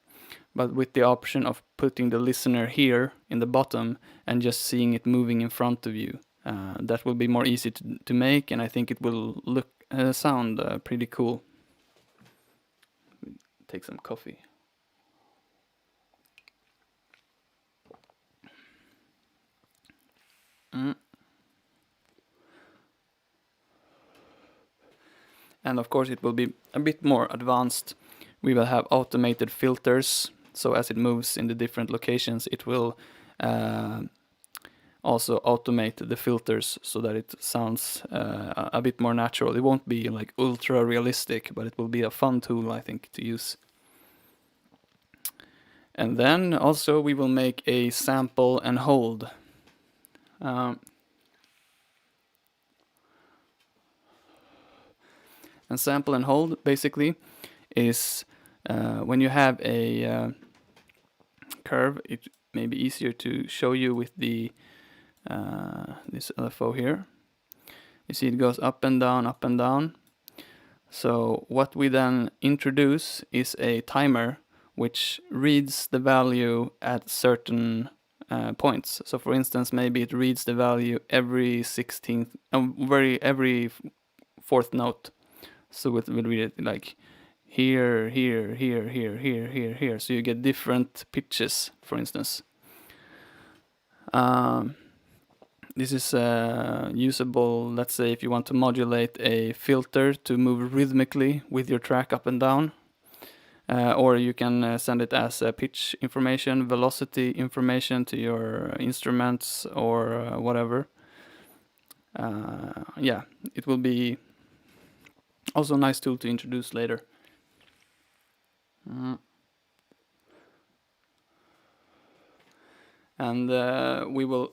but with the option of putting the listener here in the bottom and just seeing it moving in front of you. That will be more easy to make, and I think it will sound pretty cool. Take some coffee. And of course it will be a bit more advanced. We will have automated filters, so as it moves in the different locations, it will also automate the filters so that it sounds a bit more natural. It won't be like ultra realistic, but it will be a fun tool, I think, to use. And then also we will make a sample and hold. And sample and hold basically is when you have a curve, it may be easier to show you with the this LFO here. You see it goes up and down, up and down. So what we then introduce is a timer which reads the value at certain points. So for instance, maybe it reads the value every 16th, every fourth note. So it will read it like here, here, here, here, here, here, here. So you get different pitches, for instance. This is usable, let's say, if you want to modulate a filter to move rhythmically with your track up and down. Or you can send it as pitch information, velocity information to your instruments or whatever. Yeah, it will be also a nice tool to introduce later. And we will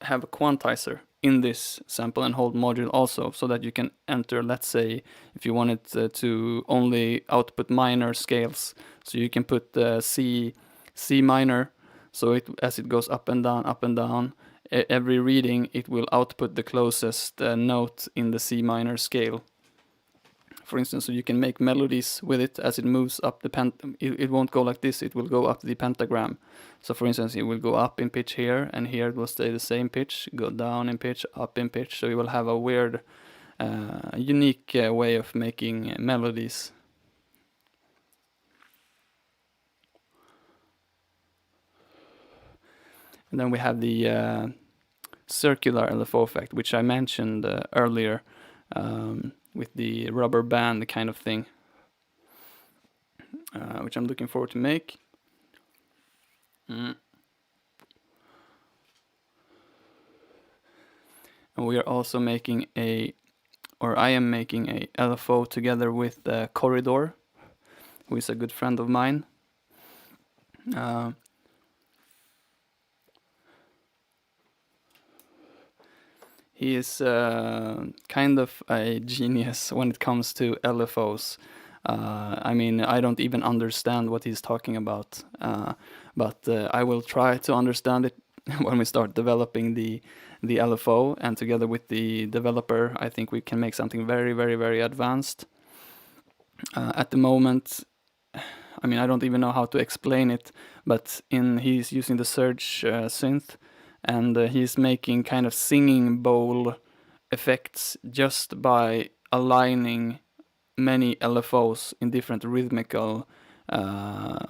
have a quantizer in this sample and hold module also, so that you can enter, let's say, if you wanted to only output minor scales, so you can put C minor, so as it goes up and down, every reading it will output the closest note in the C minor scale. For instance, so you can make melodies with it as it moves up the it won't go like this, it will go up the pentagram. So for instance, it will go up in pitch here, and here it will stay the same pitch, go down in pitch, up in pitch. So you will have a weird, unique way of making melodies. And then we have the circular LFO effect, which I mentioned earlier. With the rubber band kind of thing, which I'm looking forward to make. And we are also making I am making a LFO together with Corridor, who is a good friend of mine. He is kind of a genius when it comes to LFOs. I mean, I don't even understand what he's talking about, but I will try to understand it when we start developing the LFO, and together with the developer, I think we can make something very, very, very advanced. At the moment, I mean, I don't even know how to explain it, but he's using the Surge synth, and he's making kind of singing bowl effects just by aligning many LFOs in different rhythmical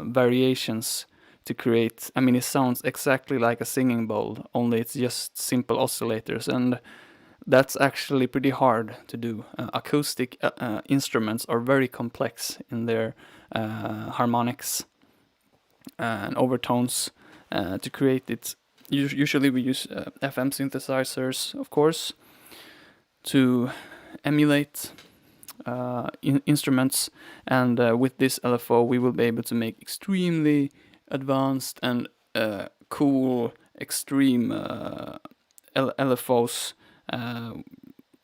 variations to create. I mean, it sounds exactly like a singing bowl, only it's just simple oscillators, and that's actually pretty hard to do. Acoustic instruments are very complex in their harmonics and overtones. To create it, usually we use FM synthesizers, of course, to emulate instruments, and with this LFO we will be able to make extremely advanced and cool extreme LFOs.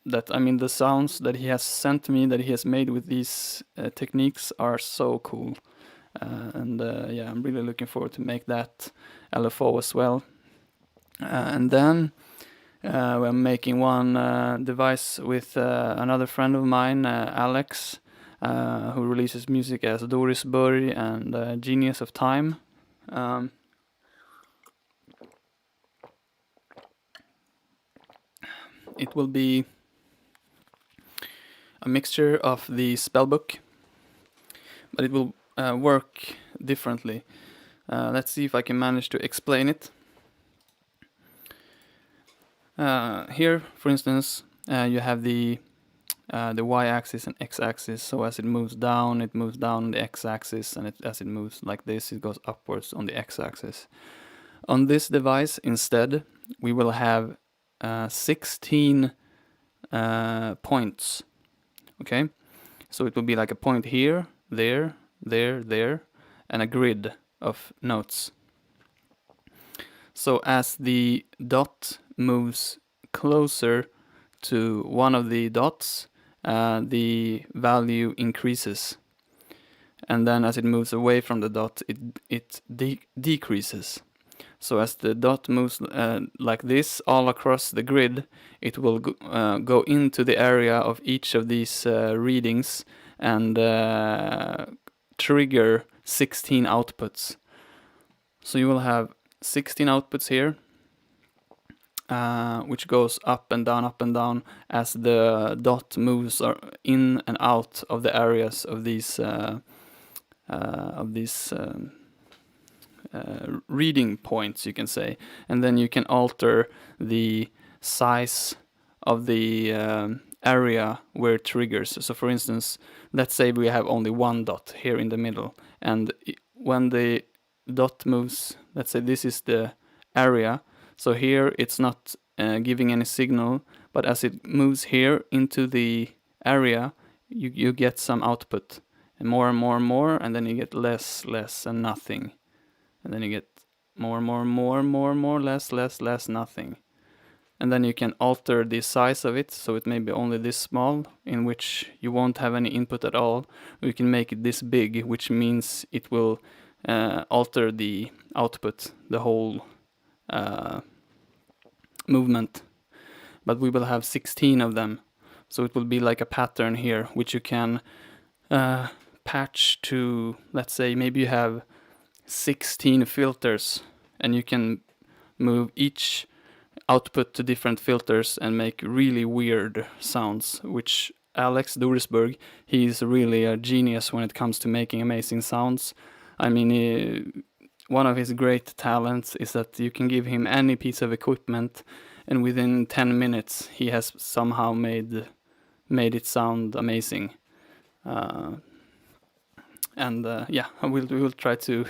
That, I mean, the sounds that he has sent me, that he has made with these techniques are so cool. Yeah, I'm really looking forward to make that LFO as well. And then we're making one device with another friend of mine, Alex, who releases music as Doris Burg and Genius of Time. It will be a mixture of the Spellbook, but it will work differently. Let's see if I can manage to explain it. Here, for instance, you have the y-axis and x-axis. So as it moves down on the x-axis, and as it moves like this, it goes upwards on the x-axis. On this device, instead, we will have 16 points. Okay, so it will be like a point here, there, and a grid of notes. So as the dot moves closer to one of the dots, the value increases, and then as it moves away from the dot, it decreases. So as the dot moves like this all across the grid, it will go into the area of each of these readings and trigger 16 outputs. So you will have 16 outputs here, which goes up and down as the dot moves in and out of the areas of these reading points, you can say. And then you can alter the size of the area where it triggers. So for instance, let's say we have only one dot here in the middle, and when the dot moves, let's say this is the area, so here it's not giving any signal, but as it moves here into the area, you get some output, and more, and then you get less, and nothing. And then you get more, less, nothing. And then you can alter the size of it, so it may be only this small, in which you won't have any input at all. Or you can make it this big, which means it will alter the output, the whole movement. But we will have 16 of them, so it will be like a pattern here, which you can patch to, let's say, maybe you have 16 filters, and you can move each output to different filters and make really weird sounds, which Alex Doris Burg, he's really a genius when it comes to making amazing sounds. I mean, one of his great talents is that you can give him any piece of equipment, and within 10 minutes he has somehow made it sound amazing. Yeah, we will try to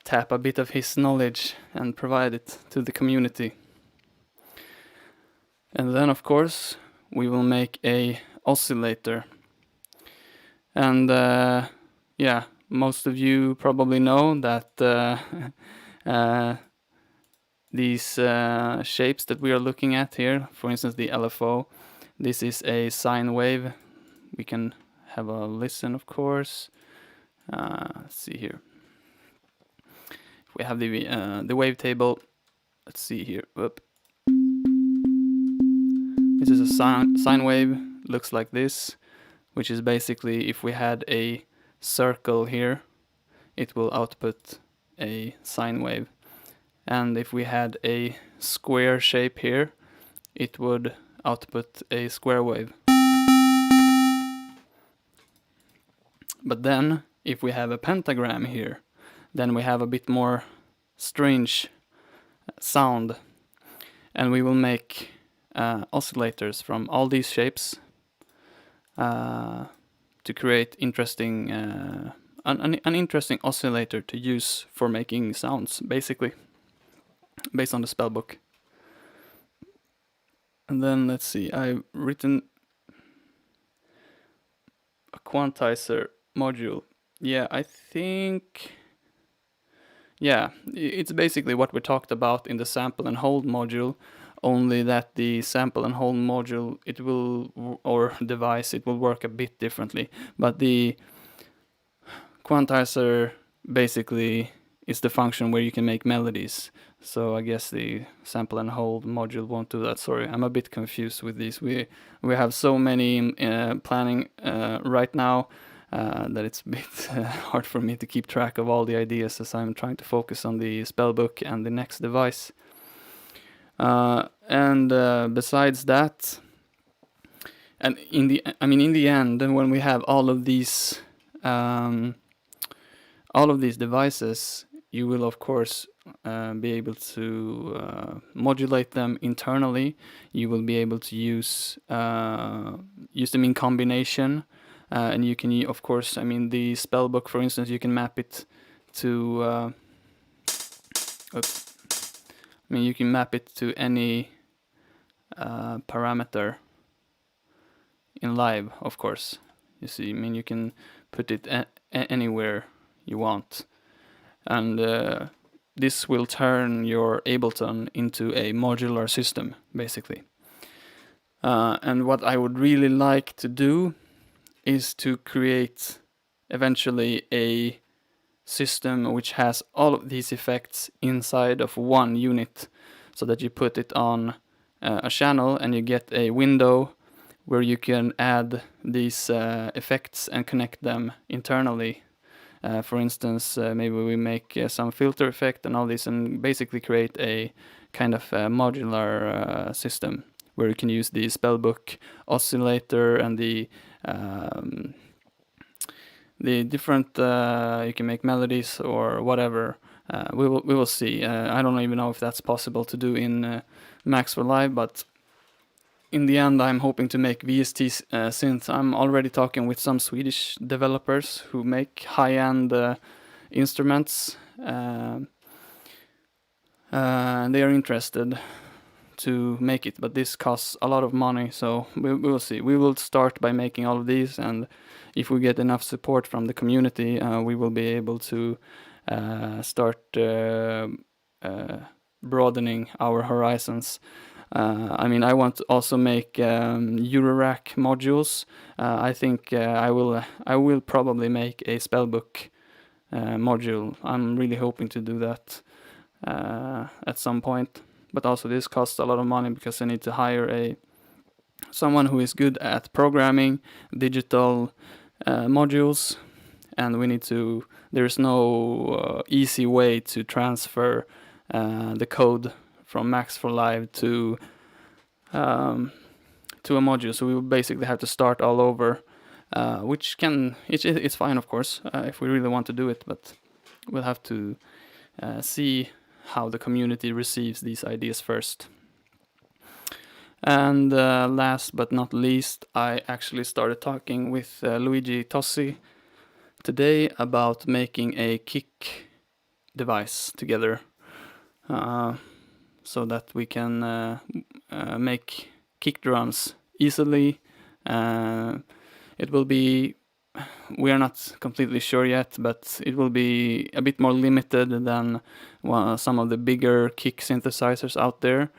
tap a bit of his knowledge and provide it to the community. And then, of course, we will make a oscillator. And yeah, most of you probably know that these shapes that we are looking at here, for instance the LFO, this is a sine wave. We can have a listen, of course. Let's see here. We have the wavetable. Let's see here. Whoop. This is a sine wave. Looks like this, which is basically if we had a circle here, it will output a sine wave. And if we had a square shape here, it would output a square wave. But then, if we have a pentagram here, then we have a bit more strange sound, and we will make oscillators from all these shapes to create interesting an interesting oscillator to use for making sounds, basically, based on the Spellbook. And then let's see, I've written a quantizer module. Yeah, I think, yeah, it's basically what we talked about in the sample and hold module, only that the sample and hold module, it will, or device, it will work a bit differently. But the quantizer basically is the function where you can make melodies. So I guess the sample and hold module won't do that. Sorry, I'm a bit confused with these. We have so many planning right now that it's a bit hard for me to keep track of all the ideas as I'm trying to focus on the spellbook and the next device. And besides that, and in the end, when we have all of these devices, you will of course be able to modulate them internally. You will be able to use them in combination, and you can, of course, the spellbook, for instance, you can map it to. You can map it to any parameter in live, of course. You see, you can put it anywhere you want. And this will turn your Ableton into a modular system, basically. And what I would really like to do is to create eventually a system which has all of these effects inside of one unit, so that you put it on a channel and you get a window where you can add these effects and connect them internally. For instance, maybe we make some filter effect and all this, and basically create a kind of modular system where you can use the spellbook oscillator and the different you can make melodies or whatever. We will see. I don't even know if that's possible to do in Max for Live, but in the end, I'm hoping to make VST synth. I'm already talking with some Swedish developers who make high-end instruments, and they are interested to make it, but this costs a lot of money, so we will see. We will start by making all of these, and if we get enough support from the community, we will be able to start broadening our horizons. I want to also make Eurorack modules. I think I will probably make a spellbook module. I'm really hoping to do that at some point. But also this costs a lot of money because I need to hire someone who is good at programming digital modules, and there's no easy way to transfer the code from Max for Live to a module. So we will basically have to start all over, which it's fine, of course, if we really want to do it, but we'll have to see how the community receives these ideas first. And last but not least, I actually started talking with Luigi Tossi today about making a kick device together, so that we can make kick drums easily. It will be, we are not completely sure yet, but it will be a bit more limited than some of the bigger kick synthesizers out there,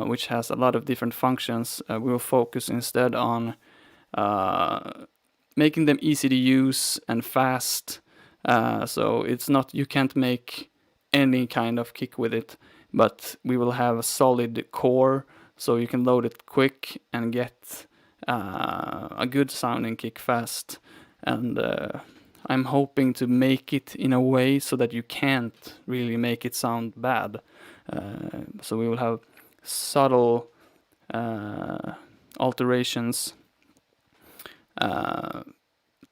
which has a lot of different functions. We will focus instead on making them easy to use and fast. So it's not, you can't make any kind of kick with it, but we will have a solid core, so you can load it quick and get a good sounding kick fast. And I'm hoping to make it in a way so that you can't really make it sound bad. So we will have subtle alterations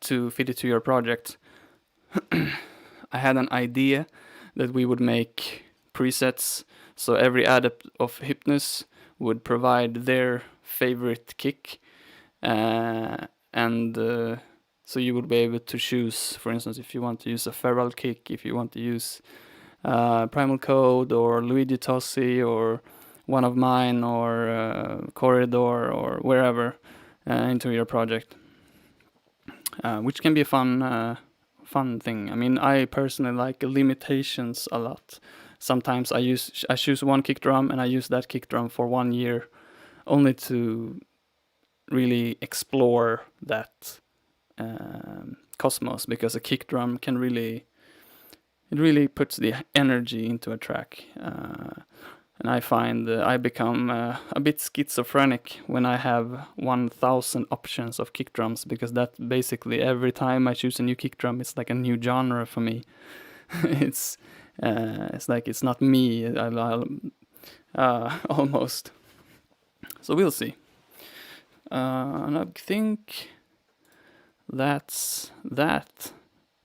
to fit it to your project. I had an idea that we would make presets, so every adept of Hypnus would provide their favorite kick, and so you would be able to choose, for instance, if you want to use a feral kick, if you want to use Primal Code or Luigi Tossi or one of mine or Corridor or wherever into your project, which can be a fun thing. I mean, I personally like limitations a lot. Sometimes I choose one kick drum and I use that kick drum for 1 year, only to really explore that cosmos, because a kick drum can really puts the energy into a track. And I find I become a bit schizophrenic when I have 1,000 options of kick drums, because that basically every time I choose a new kick drum, it's like a new genre for me. It's like it's not me, almost. So we'll see. And I think that's that,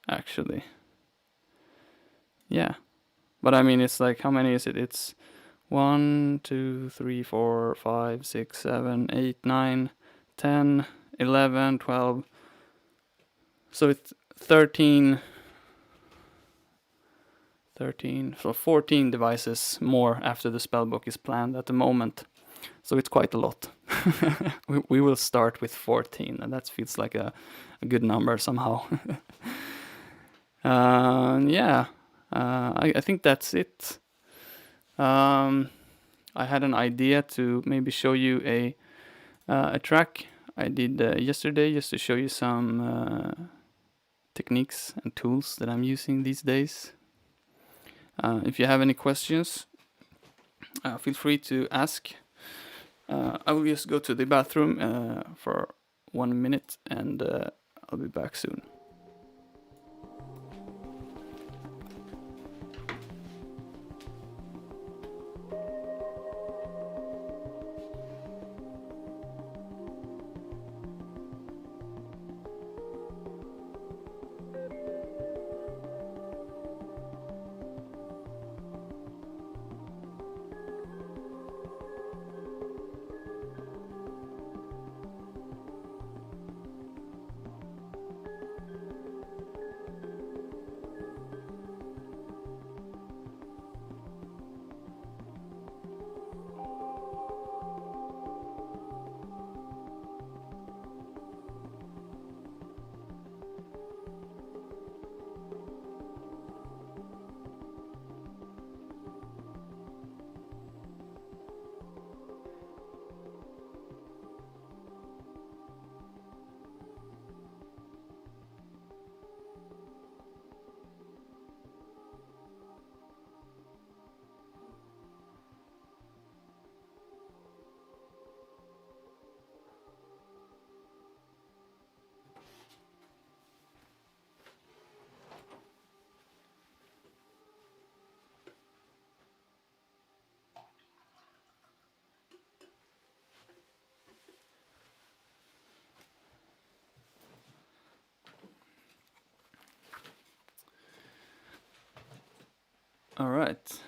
actually. Yeah. But I mean, it's like, how many is it? It's 1, 2, 3, 4, 5, 6, 7, 8, 9, 10, 11, 12. So it's 13, so 14 devices more after the spellbook is planned at the moment. So it's quite a lot. We will start with 14, and that feels like a good number somehow. Yeah. I think that's it. I had an idea to maybe show you a track I did yesterday, just to show you some techniques and tools that I'm using these days. If you have any questions, feel free to ask. I will just go to the bathroom for 1 minute, and I'll be back soon. All right.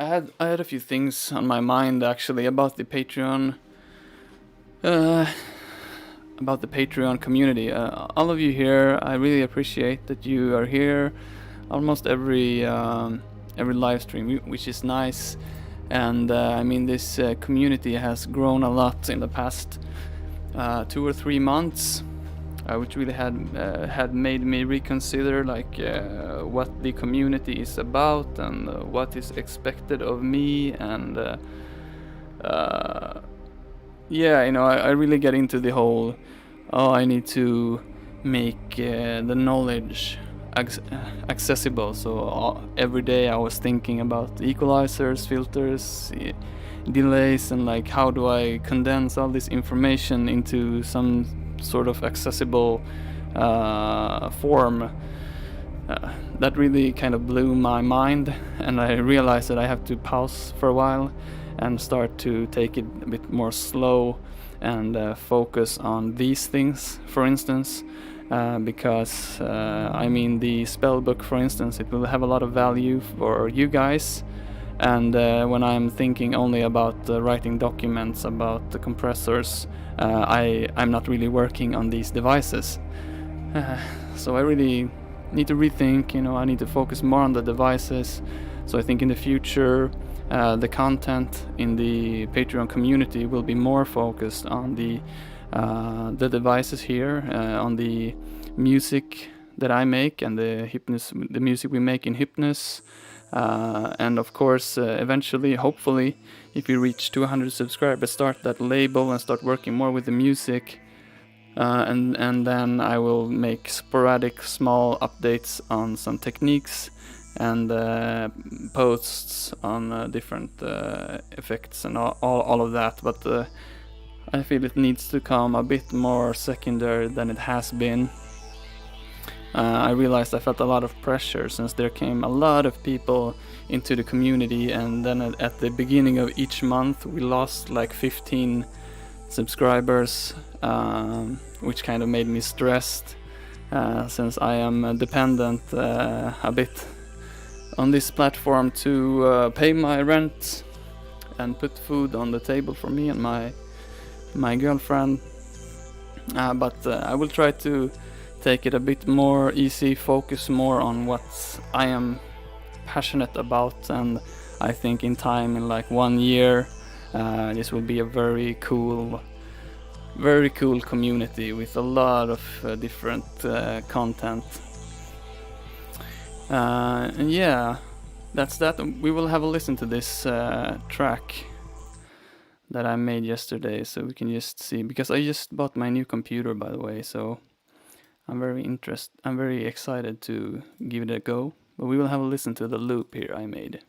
I had a few things on my mind, actually, about the Patreon community. All of you here, I really appreciate that you are here almost every live stream, which is nice. And I mean, this community has grown a lot in the past 2 or 3 months, which really had made me reconsider what the community is about and what is expected of me. And yeah, you know, I really get into the whole, I need to make the knowledge accessible. So every day I was thinking about equalizers, filters, delays, and like, how do I condense all this information into some sort of accessible form. That really kind of blew my mind, and I realized that I have to pause for a while and start to take it a bit more slow and focus on these things, for instance, because I mean, the spellbook, for instance, it will have a lot of value for you guys. And when I'm thinking only about writing documents about the compressors, I'm not really working on these devices. So I really need to rethink, you know, I need to focus more on the devices. So I think in the future, the content in the Patreon community will be more focused on the devices here, on the music that I make and the music we make in Hypnos. And of course, eventually, hopefully, if we reach 200 subscribers, start that label and start working more with the music. And then I will make sporadic small updates on some techniques and posts on different effects and all of that. But I feel it needs to come a bit more secondary than it has been. I realized I felt a lot of pressure since there came a lot of people into the community, and then at the beginning of each month we lost like 15 subscribers, which kind of made me stressed since I am dependent a bit on this platform to pay my rent and put food on the table for me and my girlfriend. But I will try to take it a bit more easy, focus more on what I am passionate about, and I think in time, in like 1 year, this will be a very cool community with a lot of different content. And yeah, that's that. We will have a listen to this track that I made yesterday, so we can just see, because I just bought my new computer, by the way, so I'm very excited to give it a go. But we will have a listen to the loop here I made.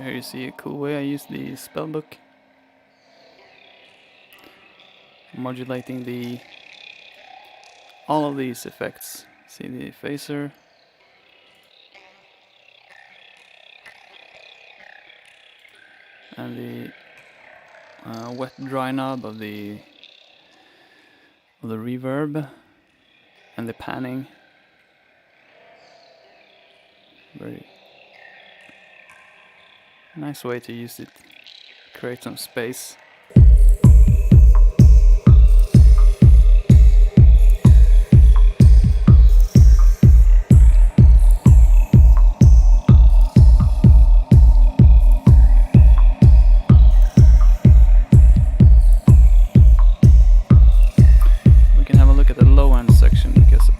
You see a cool way I use the Spellbook, modulating all of these effects. See the phaser, and the wet dry knob of the reverb, and the panning. Very nice way to use it, create some space. We can have a look at the low end section because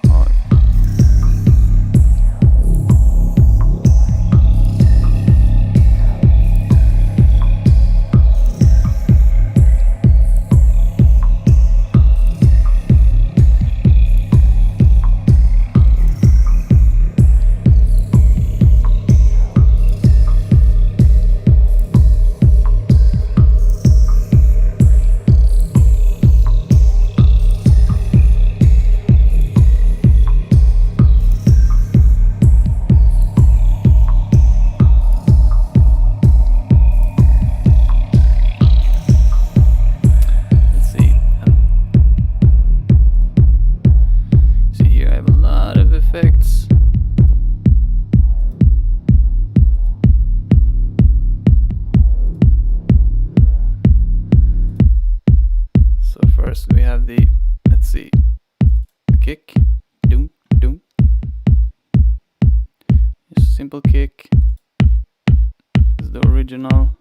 is the original.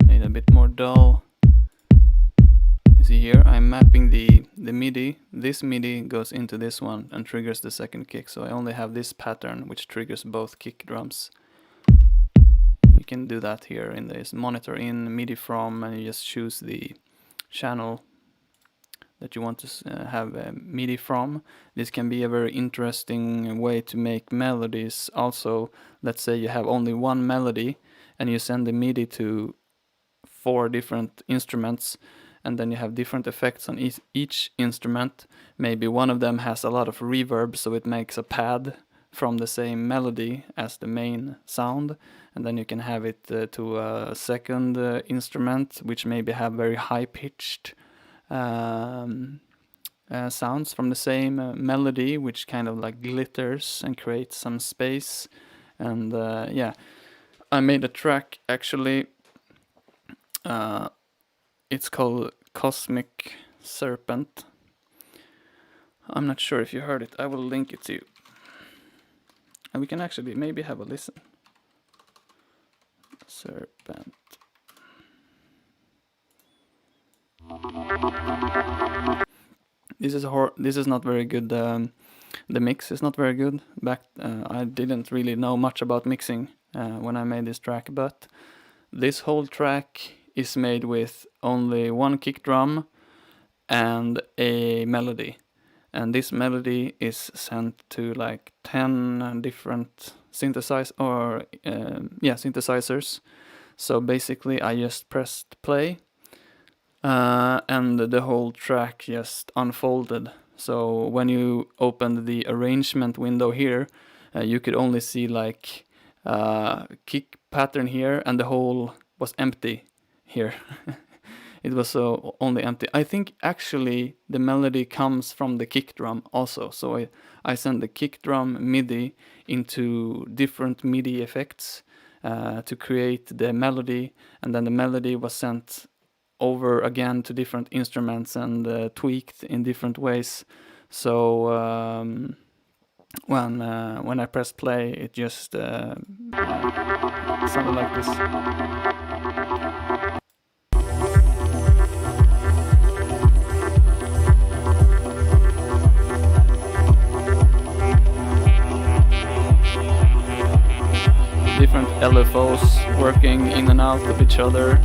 Made a bit more dull. You see here, I'm mapping the MIDI. This MIDI goes into this one and triggers the second kick. So I only have this pattern which triggers both kick drums. You can do that here in this monitor in MIDI from, and you just choose the channel that you want to have MIDI from. This can be a very interesting way to make melodies. Also, let's say you have only one melody and you send the MIDI to 4 different instruments, and then you have different effects on each instrument. Maybe one of them has a lot of reverb, so it makes a pad from the same melody as the main sound, and then you can have it to a second instrument which maybe have very high-pitched sounds from the same melody, which kind of like glitters and creates some space. And yeah, I made a track actually. It's called Cosmic Serpent. I'm not sure if you heard it. I will link it to you. And we can actually maybe have a listen. Serpent. This is not very good. The mix is not very good. I didn't really know much about mixing when I made this track, but this whole track is made with only one kick drum and a melody. And this melody is sent to like 10 different synthesizers. So basically I just pressed play and the whole track just unfolded. So when you opened the arrangement window here, you could only see like kick pattern here, and the whole was empty here. It was only empty. I think actually the melody comes from the kick drum also. So I sent the kick drum MIDI into different MIDI effects to create the melody, and then the melody was sent over again to different instruments and tweaked in different ways. So when I pressed play, it just sounded like this. Different LFOs working in and out of each other.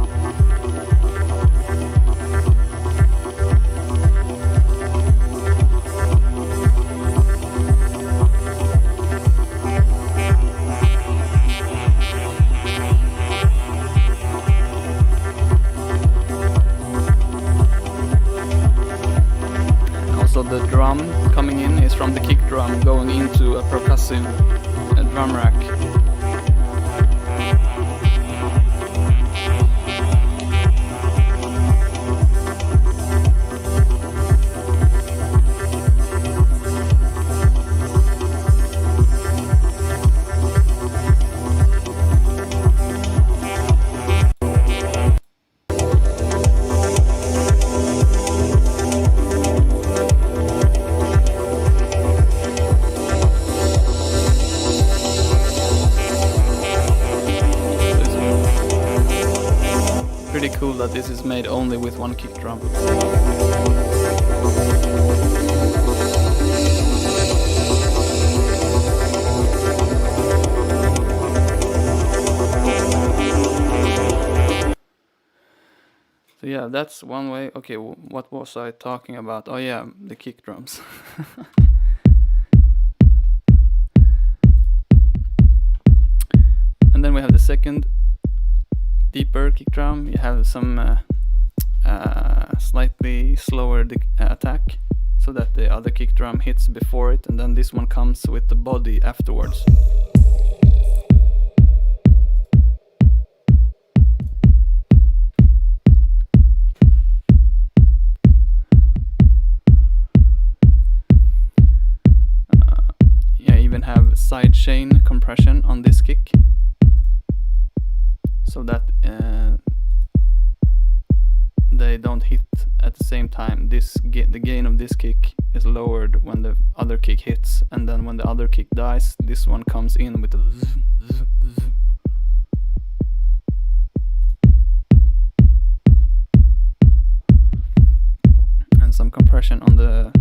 Also the drum coming in is from the kick drum going into a percussive drum rack. Pretty cool that this is made only with one kick drum. So yeah, that's one way. Okay, what was I talking about? Oh yeah, the kick drums. And then we have the second deeper kick drum. You have some slightly slower attack, so that the other kick drum hits before it, and then this one comes with the body afterwards. Yeah, I even have side chain compression on this kick, so that they don't hit at the same time. The gain of this kick is lowered when the other kick hits, and then when the other kick dies, this one comes in with a and some compression on the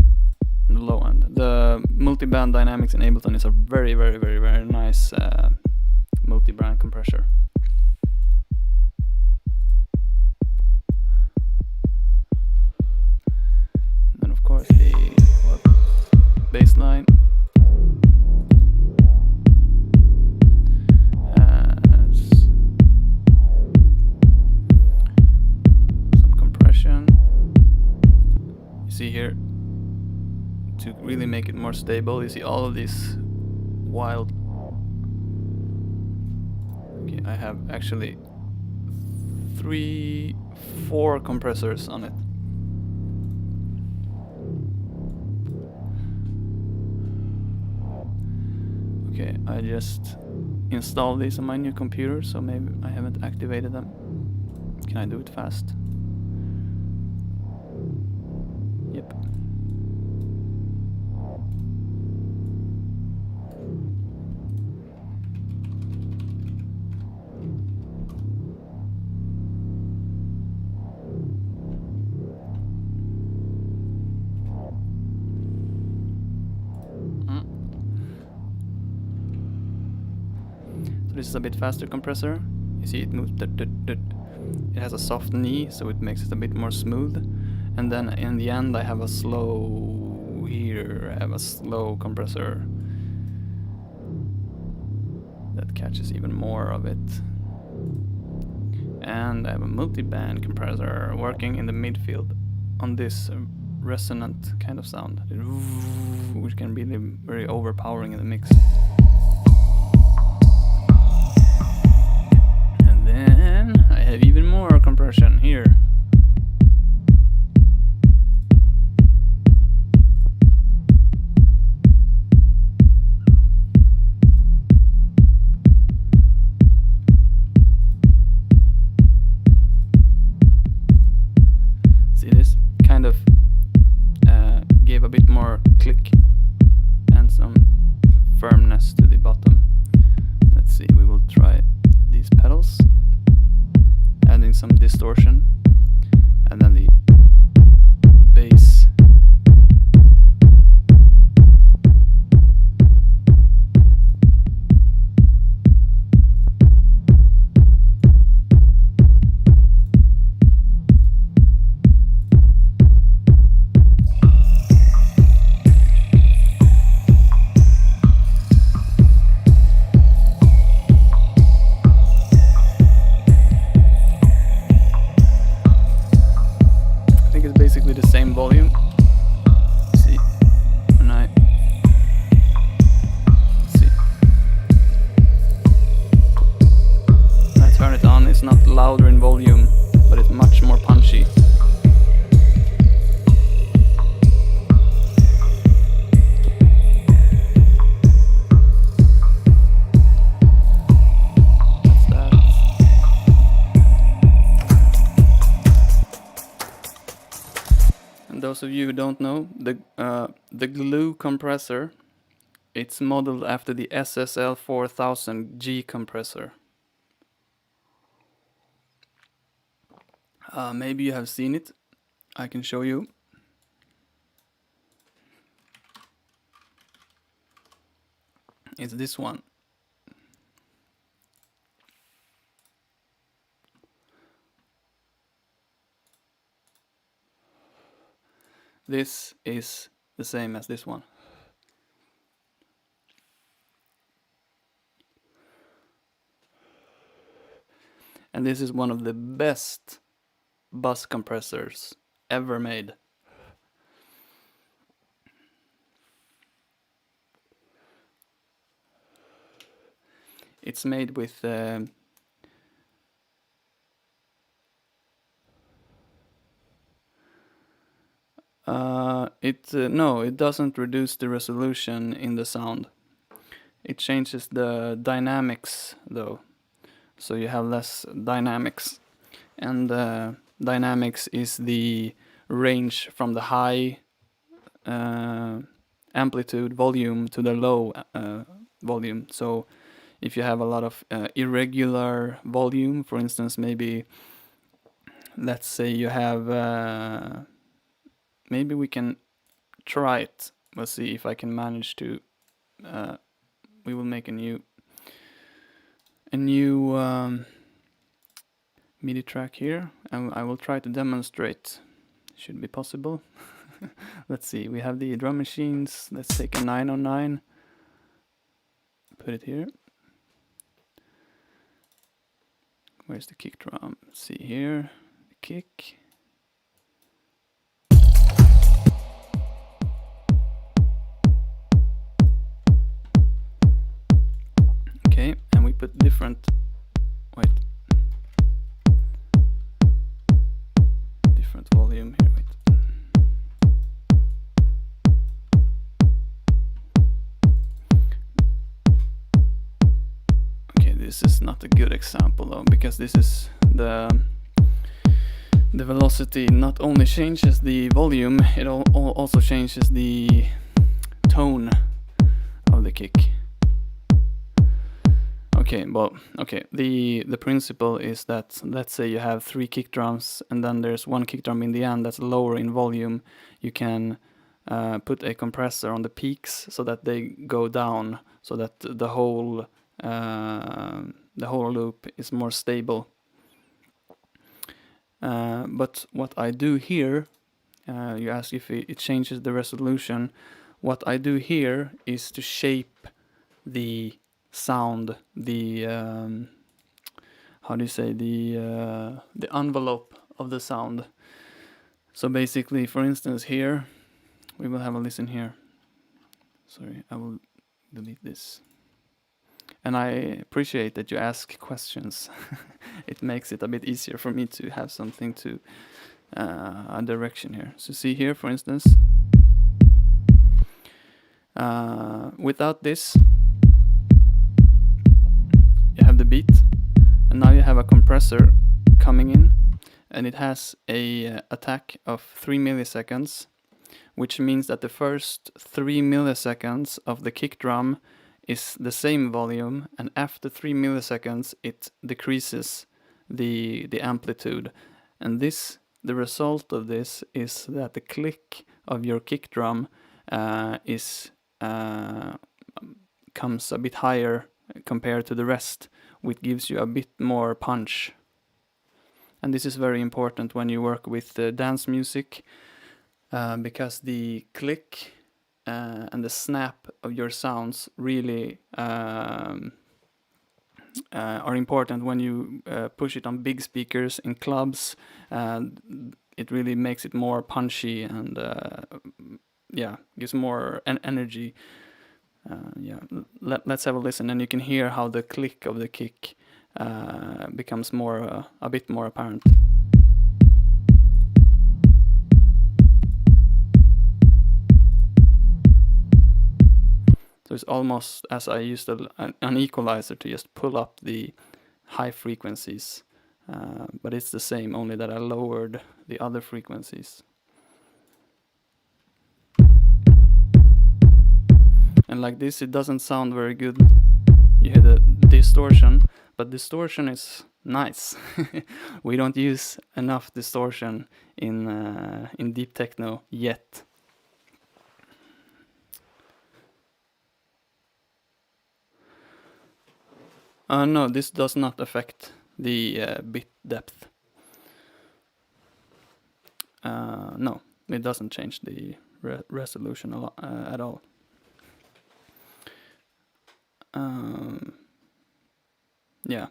low end. The multi-band dynamics in Ableton is a very, very, very, very nice multi-band compressor. And then of course the bass line has some compression. You see here, to really make it more stable, you see all of these wild... Okay, I have actually 4 compressors on it. Okay, I just installed these on my new computer, so maybe I haven't activated them. Can I do it fast? Yep. So this is a bit faster compressor. You see it moves. It has a soft knee, so it makes it a bit more smooth. And then in the end, I have a slow here. I have a slow compressor that catches even more of it. And I have a multi-band compressor working in the midfield on this resonant kind of sound, which can be very overpowering in the mix. And then I have even more compression here. See, this kind of gave a bit more click and some firmness to the bottom. Let's see, we will try these pedals, adding some distortion, and then the bass. Basically the same volume. See, when I turn it on, it's not louder in volume, but it's much more punchy. Those of you who don't know, the glue compressor, it's modeled after the SSL 4000 G compressor. Maybe you have seen it. I can show you. It's this one. This is the same as this one. And this is one of the best bus compressors ever made. It's made with no, it doesn't reduce the resolution in the sound. It changes the dynamics though, so you have less dynamics. And dynamics is the range from the high amplitude volume to the low volume. So if you have a lot of irregular volume, for instance, maybe let's say you have, maybe we can try it. Let's see if I can manage to, we will make a new MIDI track here, and I will try to demonstrate. Should be possible. Let's see, we have the drum machines. Let's take a 909, put it here. Where's the kick drum? Let's see here, the kick. Okay, and we put different, different volume here, Okay, this is not a good example though, because this is the velocity not only changes the volume, it also changes the tone of the kick. Okay, well, okay, the principle is that, let's say you have 3 kick drums and then there's one kick drum in the end that's lower in volume. You can put a compressor on the peaks so that they go down, so that the whole loop is more stable. But what I do here, you ask if it changes the resolution. What I do here is to shape the sound, the how do you say, the envelope of the sound. So basically, for instance, here we will have a listen here. Sorry, I will delete this. And I appreciate that you ask questions. It makes it a bit easier for me to have something to a direction here. So see here, for instance, without this, you have the beat, and now you have a compressor coming in, and it has a attack of 3 milliseconds, which means that the first 3 milliseconds of the kick drum is the same volume, and after 3 milliseconds it decreases the amplitude. And this, the result of this is that the click of your kick drum comes a bit higher compared to the rest, which gives you a bit more punch. And this is very important when you work with dance music, because the click and the snap of your sounds really are important when you push it on big speakers in clubs. It really makes it more punchy and gives more energy. Let's have a listen, and you can hear how the click of the kick becomes a bit more apparent. So it's almost as I used an equalizer to just pull up the high frequencies, but it's the same, only that I lowered the other frequencies. And like this, it doesn't sound very good. You hear the distortion, but distortion is nice. We don't use enough distortion in deep techno yet. No, this does not affect the bit depth. No, it doesn't change the resolution at all. Yeah.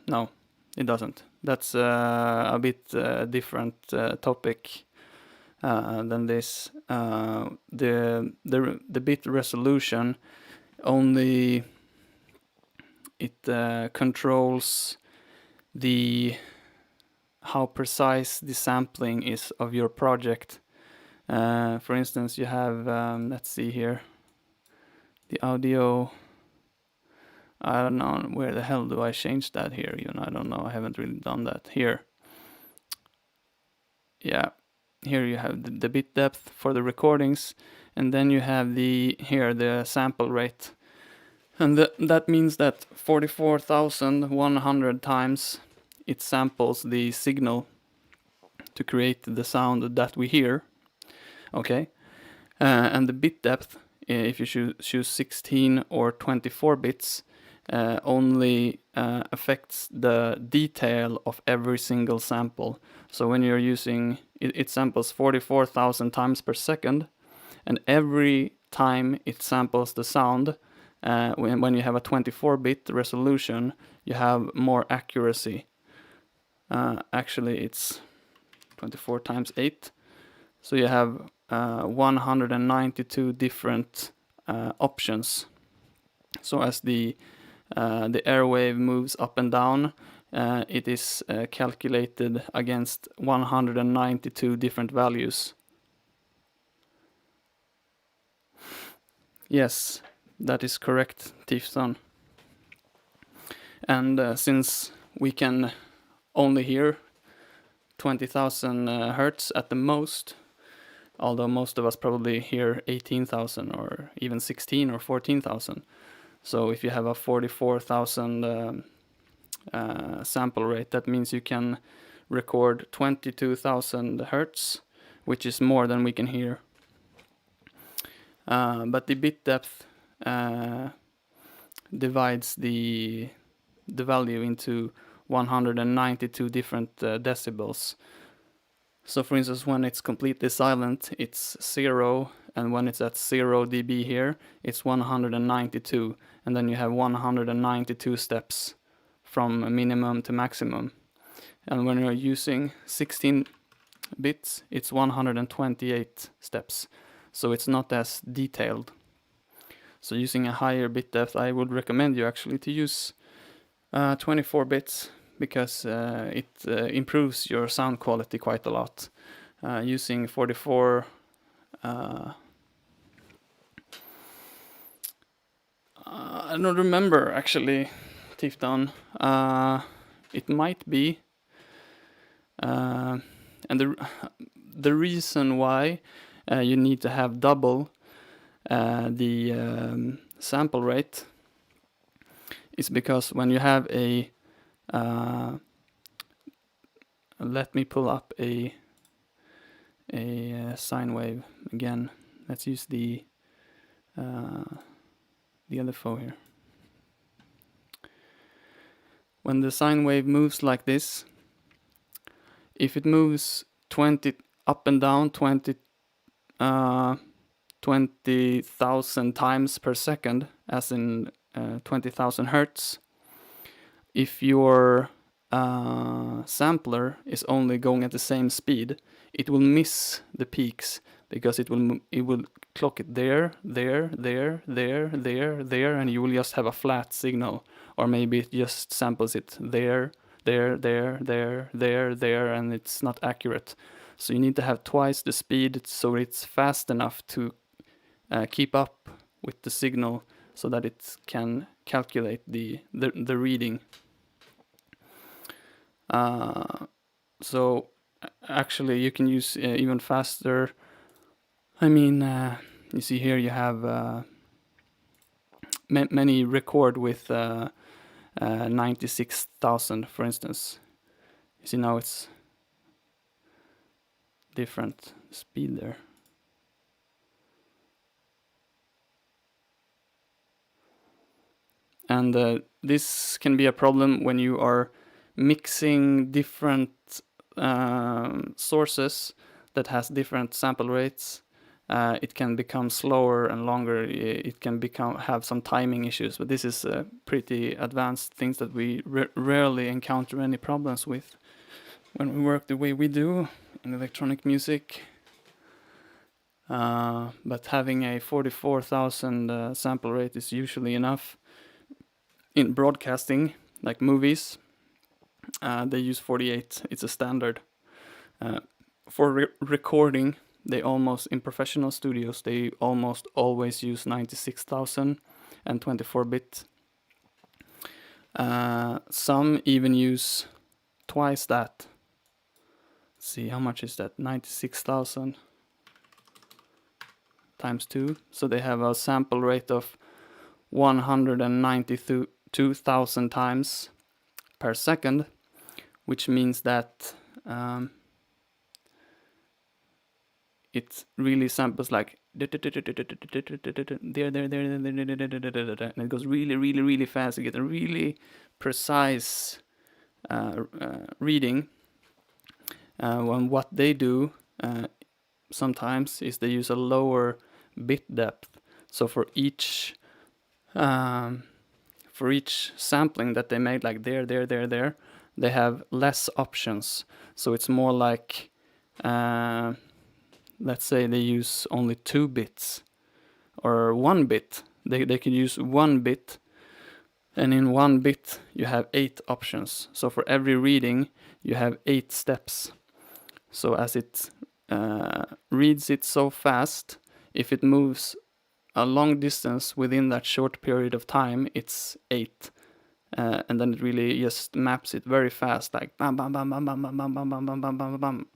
No, it doesn't. That's a bit different topic than this. The bit resolution only controls how precise the sampling is of your project. For instance, you have let's see here, the audio. I don't know where the hell do I change that here. I don't know. I haven't really done that here. yeah, here you have the bit depth for the recordings, and then you have the sample rate. And that means that 44,100 times it samples the signal to create the sound that we hear. Okay, and the bit depth, if you choose 16 or 24 bits, only affects the detail of every single sample. So when you're using it samples 44,000 times per second, and every time it samples the sound, when you have a 24-bit resolution, you have more accuracy. Actually, it's 24 times 8, so you have 192 different options. So as the airwave moves up and down, it is calculated against 192 different values. Yes, that is correct, Tifson. And since we can only hear 20,000 hertz at the most, although most of us probably hear 18,000 or even 16 or 14,000. So if you have a 44,000 sample rate, that means you can record 22,000 hertz, which is more than we can hear. But the bit depth divides the value into 192 different decibels. So for instance, when it's completely silent, it's 0, and when it's at 0 dB here, it's 192, and then you have 192 steps from minimum to maximum. And when you're using 16 bits, it's 128 steps, so it's not as detailed. So using a higher bit depth, I would recommend you actually to use 24 bits, because it improves your sound quality quite a lot. Using 44, I don't remember actually, Tifton. It might be, and the reason why you need to have double the sample rate is because when you have a let me pull up a sine wave again. Let's use the LFO here. When the sine wave moves like this, if it moves 20 up and down 20,000 times per second, as in 20,000 hertz, if your sampler is only going at the same speed, it will miss the peaks, because it will clock it there, and you will just have a flat signal, or maybe it just samples it there, and it's not accurate. So you need to have twice the speed, so it's fast enough to keep up with the signal, so that it can calculate the reading. So actually you can use even faster. I mean, you see here you have many record with 96,000, for instance. You see now it's different speed there. And this can be a problem when you are mixing different sources that has different sample rates. It can become slower and longer. It can have some timing issues, but this is pretty advanced things that we rarely encounter any problems with when we work the way we do in electronic music. But having a 44,000 sample rate is usually enough. In broadcasting, like movies, they use 48. It's a standard. For recording, in professional studios, they almost always use 96,000 and 24-bit. Some even use twice that. see, how much is that? 96,000 times 2. So they have a sample rate of 192,000 times per second, which means that it really samples like there, and it goes really, really, really fast. You get a really precise reading. When what they do sometimes is they use a lower bit depth. So for each sampling that they made, like there, they have less options. So it's more like, let's say they use only 2 bits or 1 bit. They could use 1 bit, and in 1 bit you have 8 options. So for every reading you have 8 steps. So as it reads it so fast, if it moves a long distance within that short period of time, it's 8. And then it really just maps it very fast, like bam, bam, bam, bam, bam, bam, bam, bam, bam, bam, bam, bam,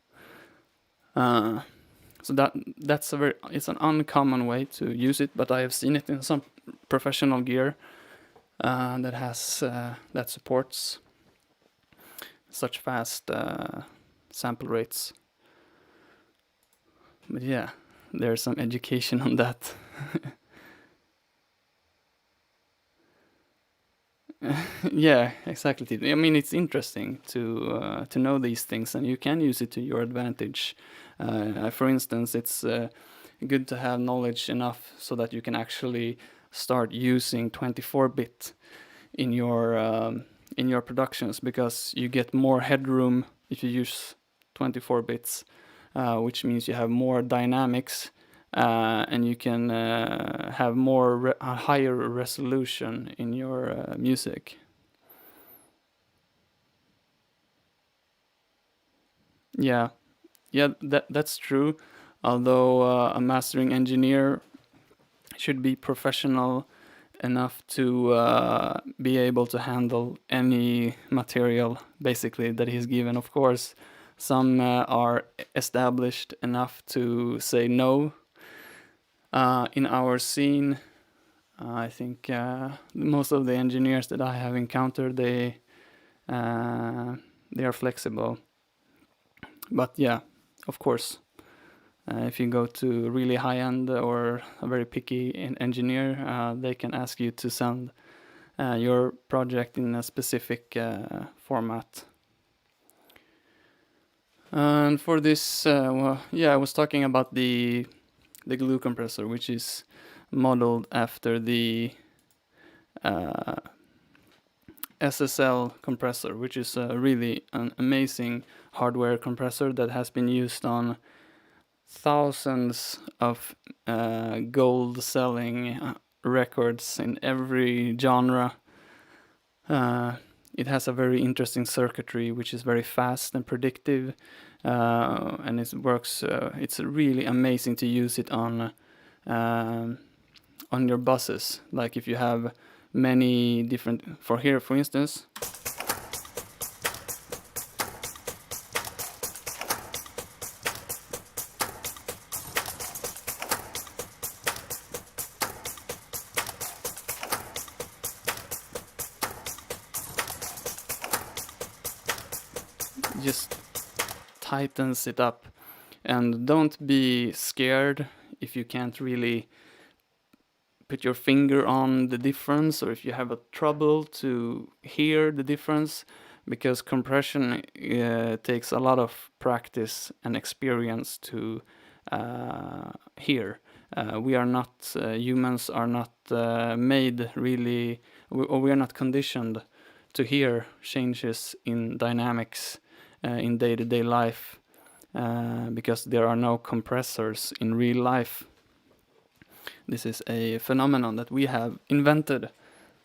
bam. So that's it's an uncommon way to use it, but I have seen it in some professional gear that supports such fast sample rates. But yeah, there's some education on that. Yeah, exactly. I mean, it's interesting to know these things, and you can use it to your advantage. For instance, it's good to have knowledge enough so that you can actually start using 24-bit in your productions, because you get more headroom if you use 24 bits, which means you have more dynamics, and you can have a higher resolution in your music. Yeah, that's true. Although a mastering engineer should be professional enough to be able to handle any material, basically, that he's given. Of course, some are established enough to say no. In our scene, I think most of the engineers that I have encountered, they are flexible. But yeah, of course, if you go to really high-end or a very picky engineer, they can ask you to send your project in a specific format. And for this, I was talking about the glue compressor, which is modeled after the SSL compressor, which is really an amazing hardware compressor that has been used on thousands of gold-selling records in every genre. It has a very interesting circuitry, which is very fast and predictive, and it works. It's really amazing to use it on your buses. Like if you have many different, for instance. Just tightens it up, and don't be scared if you can't really put your finger on the difference, or if you have a trouble to hear the difference, because compression takes a lot of practice and experience to hear. We are not humans are not made really, or we are not conditioned to hear changes in dynamics in day-to-day life, because there are no compressors in real life. This is a phenomenon that we have invented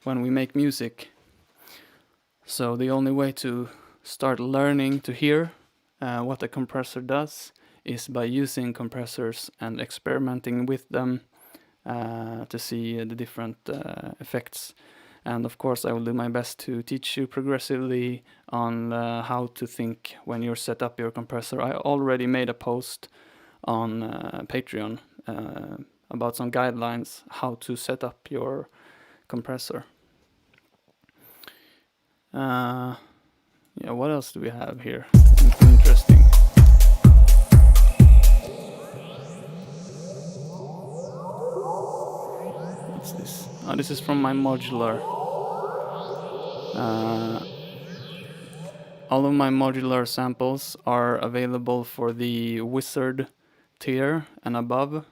when we make music. So the only way to start learning to hear what a compressor does is by using compressors and experimenting with them to see the different effects. And of course, I will do my best to teach you progressively on how to think when you set up your compressor. I already made a post on Patreon about some guidelines how to set up your compressor. Yeah, what else do we have here? Interesting. What's this? Oh, this is from my modular. All of my modular samples are available for the Wizard tier and above.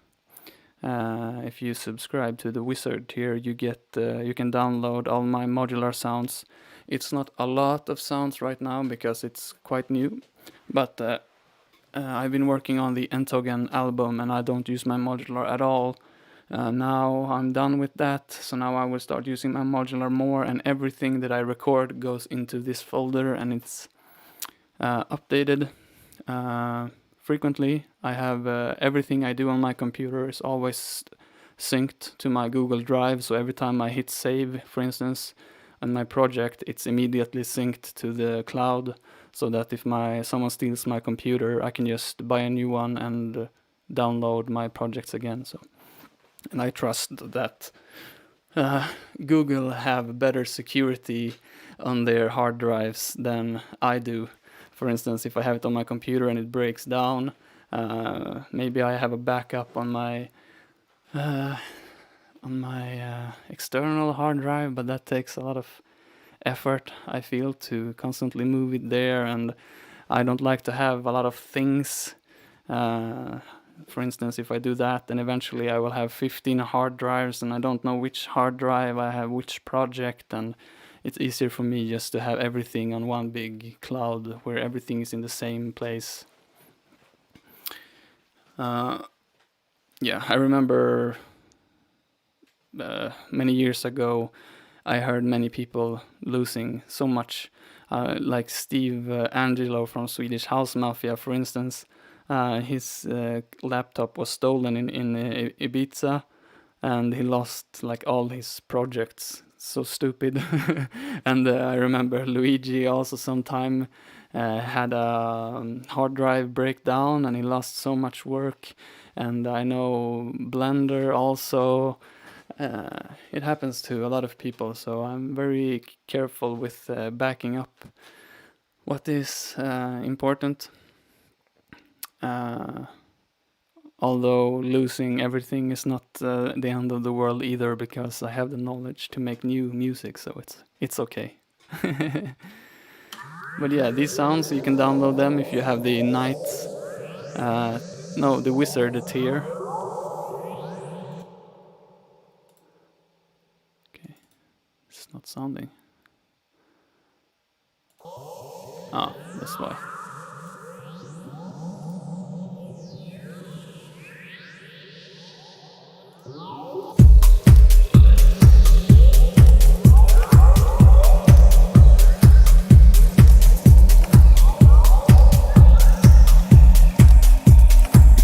If you subscribe to the Wizard tier, you can download all my modular sounds. It's not a lot of sounds right now because it's quite new, but I've been working on the Entogen album and I don't use my modular at all. Now I'm done with that, so now I will start using my modular more, and everything that I record goes into this folder and it's updated frequently. I have everything I do on my computer is always synced to my Google Drive, so every time I hit save, for instance, on my project, it's immediately synced to the cloud, so that if someone steals my computer, I can just buy a new one and download my projects again. And I trust that Google have better security on their hard drives than I do. For instance, if I have it on my computer and it breaks down, maybe I have a backup on my external hard drive, but that takes a lot of effort, I feel, to constantly move it there, and I don't like to have a lot of things. For instance, if I do that, then eventually I will have 15 hard drives, and I don't know which hard drive I have which project, and it's easier for me just to have everything on one big cloud where everything is in the same place. Yeah, I remember many years ago, I heard many people losing so much, like Steve Angelo from Swedish House Mafia, for instance. His laptop was stolen in Ibiza, and he lost like all his projects. So stupid. And I remember Luigi also sometime had a hard drive breakdown and he lost so much work. And I know Blender also. It happens to a lot of people, so I'm very careful with backing up what is important. Although losing everything is not the end of the world either, because I have the knowledge to make new music, so it's okay. But yeah, these sounds, you can download them if you have the Knights, the Wizard tier. Okay, it's not sounding. Ah, that's why.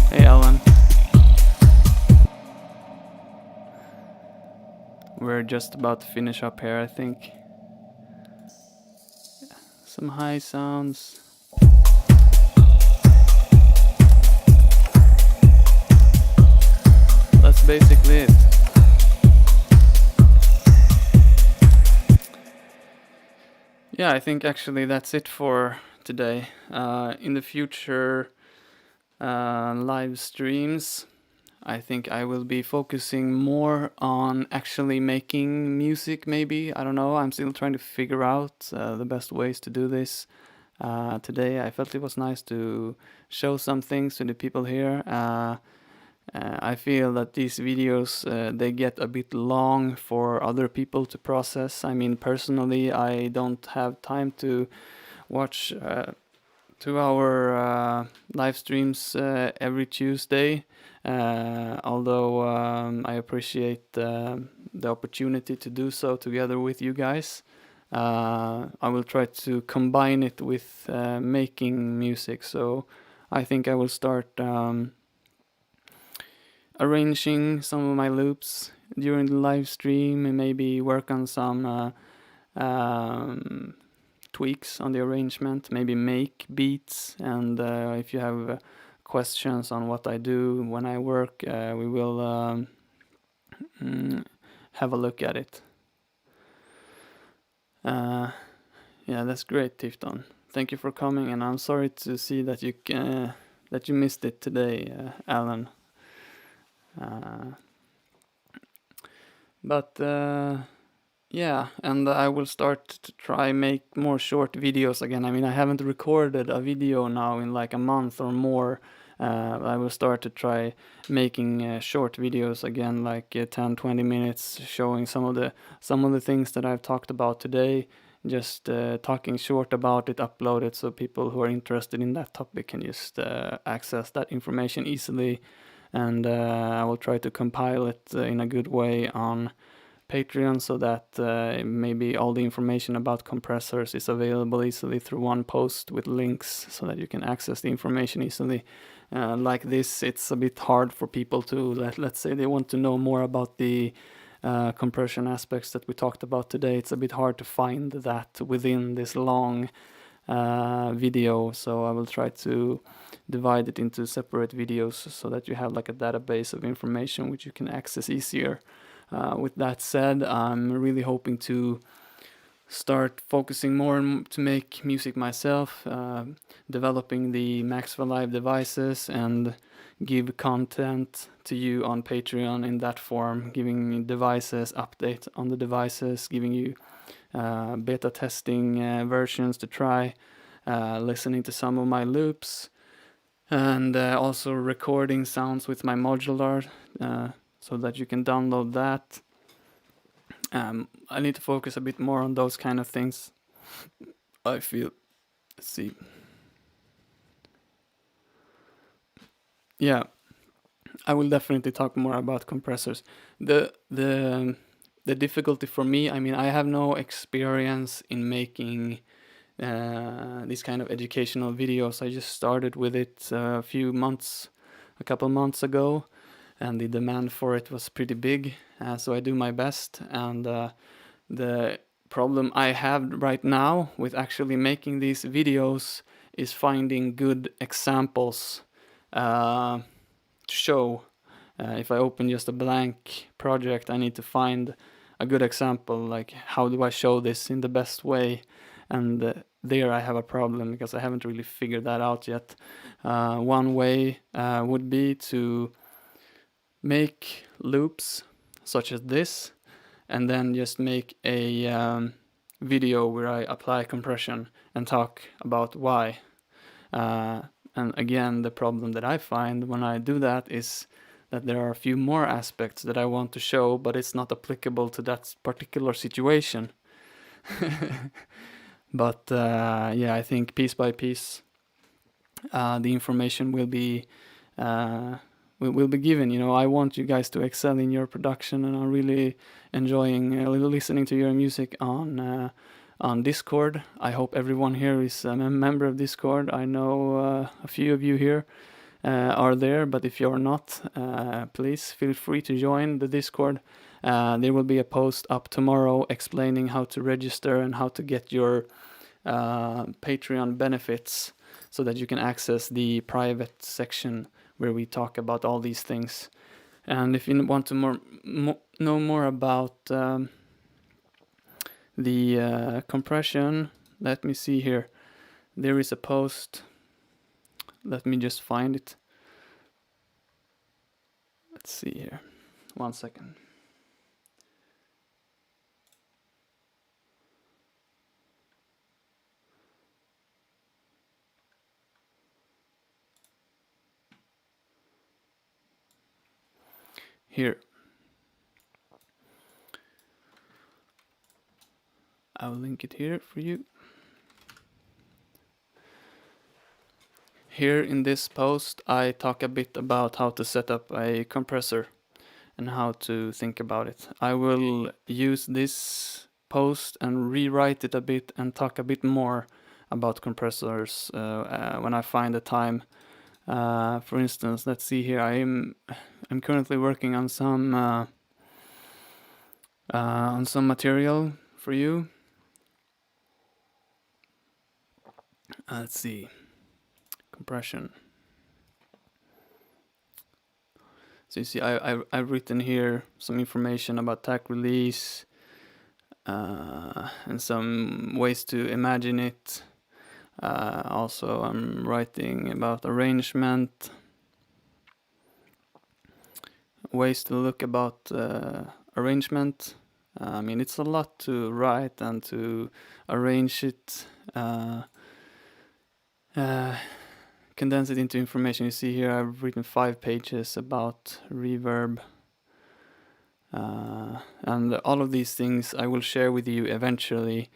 Hey, Alan. We're just about to finish up here, I think. Yeah, some high sounds. That's basically it. Yeah, I think actually that's it for today. In the future live streams, I think I will be focusing more on actually making music, maybe. I don't know, I'm still trying to figure out the best ways to do this. Today I felt it was nice to show some things to the people here. I feel that these videos, they get a bit long for other people to process. I mean, personally, I don't have time to watch 2-hour live streams every Tuesday, although I appreciate the opportunity to do so together with you guys. I will try to combine it with making music, so I think I will start arranging some of my loops during the live stream and maybe work on some tweaks on the arrangement, maybe make beats. And if you have questions on what I do when I work, we will have a look at it. Yeah, that's great, Tifton. Thank you for coming, and I'm sorry to see that you missed it today, Alan. But yeah, and I will start to try make more short videos again. I mean, I haven't recorded a video now in like a month or more. I will start to try making short videos again, like 10-20 minutes, showing some of the things that I've talked about today. Just talking short about it, upload it, so people who are interested in that topic can just access that information easily. And I will try to compile it in a good way on Patreon, so that maybe all the information about compressors is available easily through one post with links, so that you can access the information easily. Like this, it's a bit hard for people to, let's say they want to know more about the compression aspects that we talked about today. It's a bit hard to find that within this long video, so I will try to divide it into separate videos so that you have like a database of information which you can access easier. With that said, I'm really hoping to start focusing more to make music myself, developing the Max for Live devices, and give content to you on Patreon in that form, giving devices, update on the devices, giving you beta testing versions to try, listening to some of my loops, and also recording sounds with my modular, so that you can download that. I need to focus a bit more on those kind of things, I feel. Let's see. Yeah, I will definitely talk more about compressors. The difficulty for me, I mean, I have no experience in making these kind of educational videos. I just started with it a couple months ago, and the demand for it was pretty big. So I do my best, and the problem I have right now with actually making these videos is finding good examples to show. If I open just a blank project, I need to find a good example, like how do I show this in the best way, and there I have a problem because I haven't really figured that out yet. One way would be to make loops such as this, and then just make a video where I apply compression and talk about why. And again, the problem that I find when I do that is that there are a few more aspects that I want to show, but it's not applicable to that particular situation. But yeah, I think piece by piece, the information will be given. You know, I want you guys to excel in your production, and I'm really enjoying listening to your music on Discord. I hope everyone here is a member of Discord. I know a few of you here are there, but if you're not, please feel free to join the Discord. There will be a post up tomorrow explaining how to register and how to get your Patreon benefits, so that you can access the private section where we talk about all these things. And if you want to know more about the compression, let me see here. There is a post. Let me just find it. Let's see here. 1 second. Here. I'll link it here for you. Here in this post, I talk a bit about how to set up a compressor and how to think about it. I will use this post and rewrite it a bit and talk a bit more about compressors when I find the time For instance, let's see here. I'm currently working on some material for you. Let's see. Compression. So you see, I've written here some information about tag release and some ways to imagine it. Also, I'm writing about arrangement, ways to look about arrangement. I mean, it's a lot to write and to arrange it, condense it into information. You see here I've written 5 pages about reverb. And all of these things I will share with you eventually,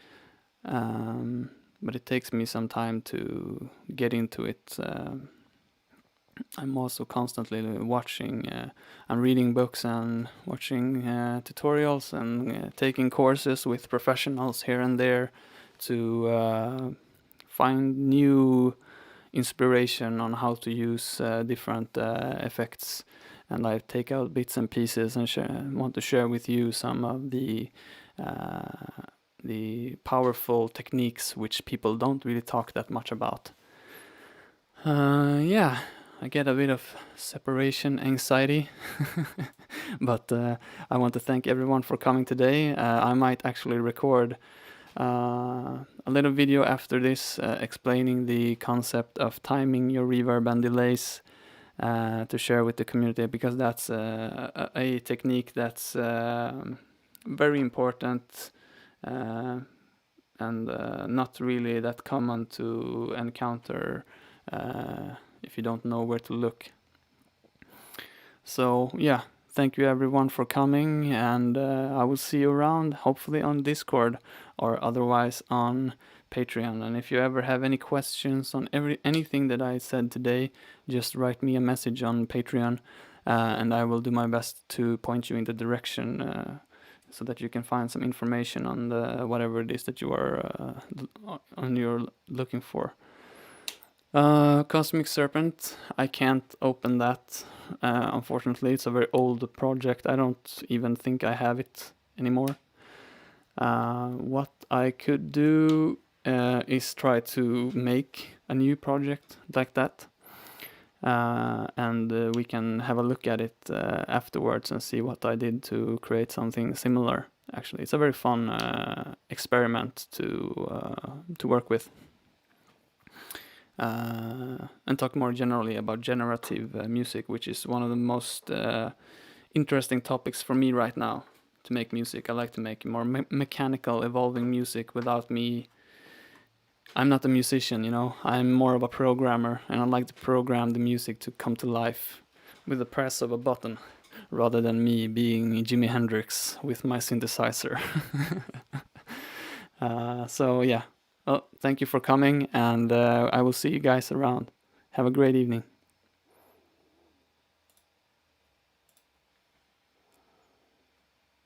but it takes me some time to get into it. I'm also constantly watching and reading books and watching tutorials and taking courses with professionals here and there to find new inspiration on how to use different effects. And I take out bits and pieces and want to share with you some of the powerful techniques which people don't really talk that much about. Yeah, I get a bit of separation anxiety, but I want to thank everyone for coming today. I might actually record a little video after this explaining the concept of timing your reverb and delays to share with the community, because that's a technique that's very important and not really that common to encounter if you don't know where to look. So yeah, thank you everyone for coming, and I will see you around, hopefully on Discord or otherwise on Patreon. And if you ever have any questions on anything that I said today, just write me a message on Patreon, and I will do my best to point you in the direction so that you can find some information on whatever it is that you are you're looking for. Cosmic Serpent, I can't open that. Unfortunately, it's a very old project. I don't even think I have it anymore. What I could do is try to make a new project like that. And we can have a look at it afterwards and see what I did to create something similar. Actually, it's a very fun experiment to work with. And talk more generally about generative music, which is one of the most interesting topics for me right now to make music. I like to make more mechanical, evolving music without me. I'm not a musician, you know. I'm more of a programmer, and I like to program the music to come to life with the press of a button, rather than me being Jimi Hendrix with my synthesizer. So yeah. Well, thank you for coming, and I will see you guys around. Have a great evening.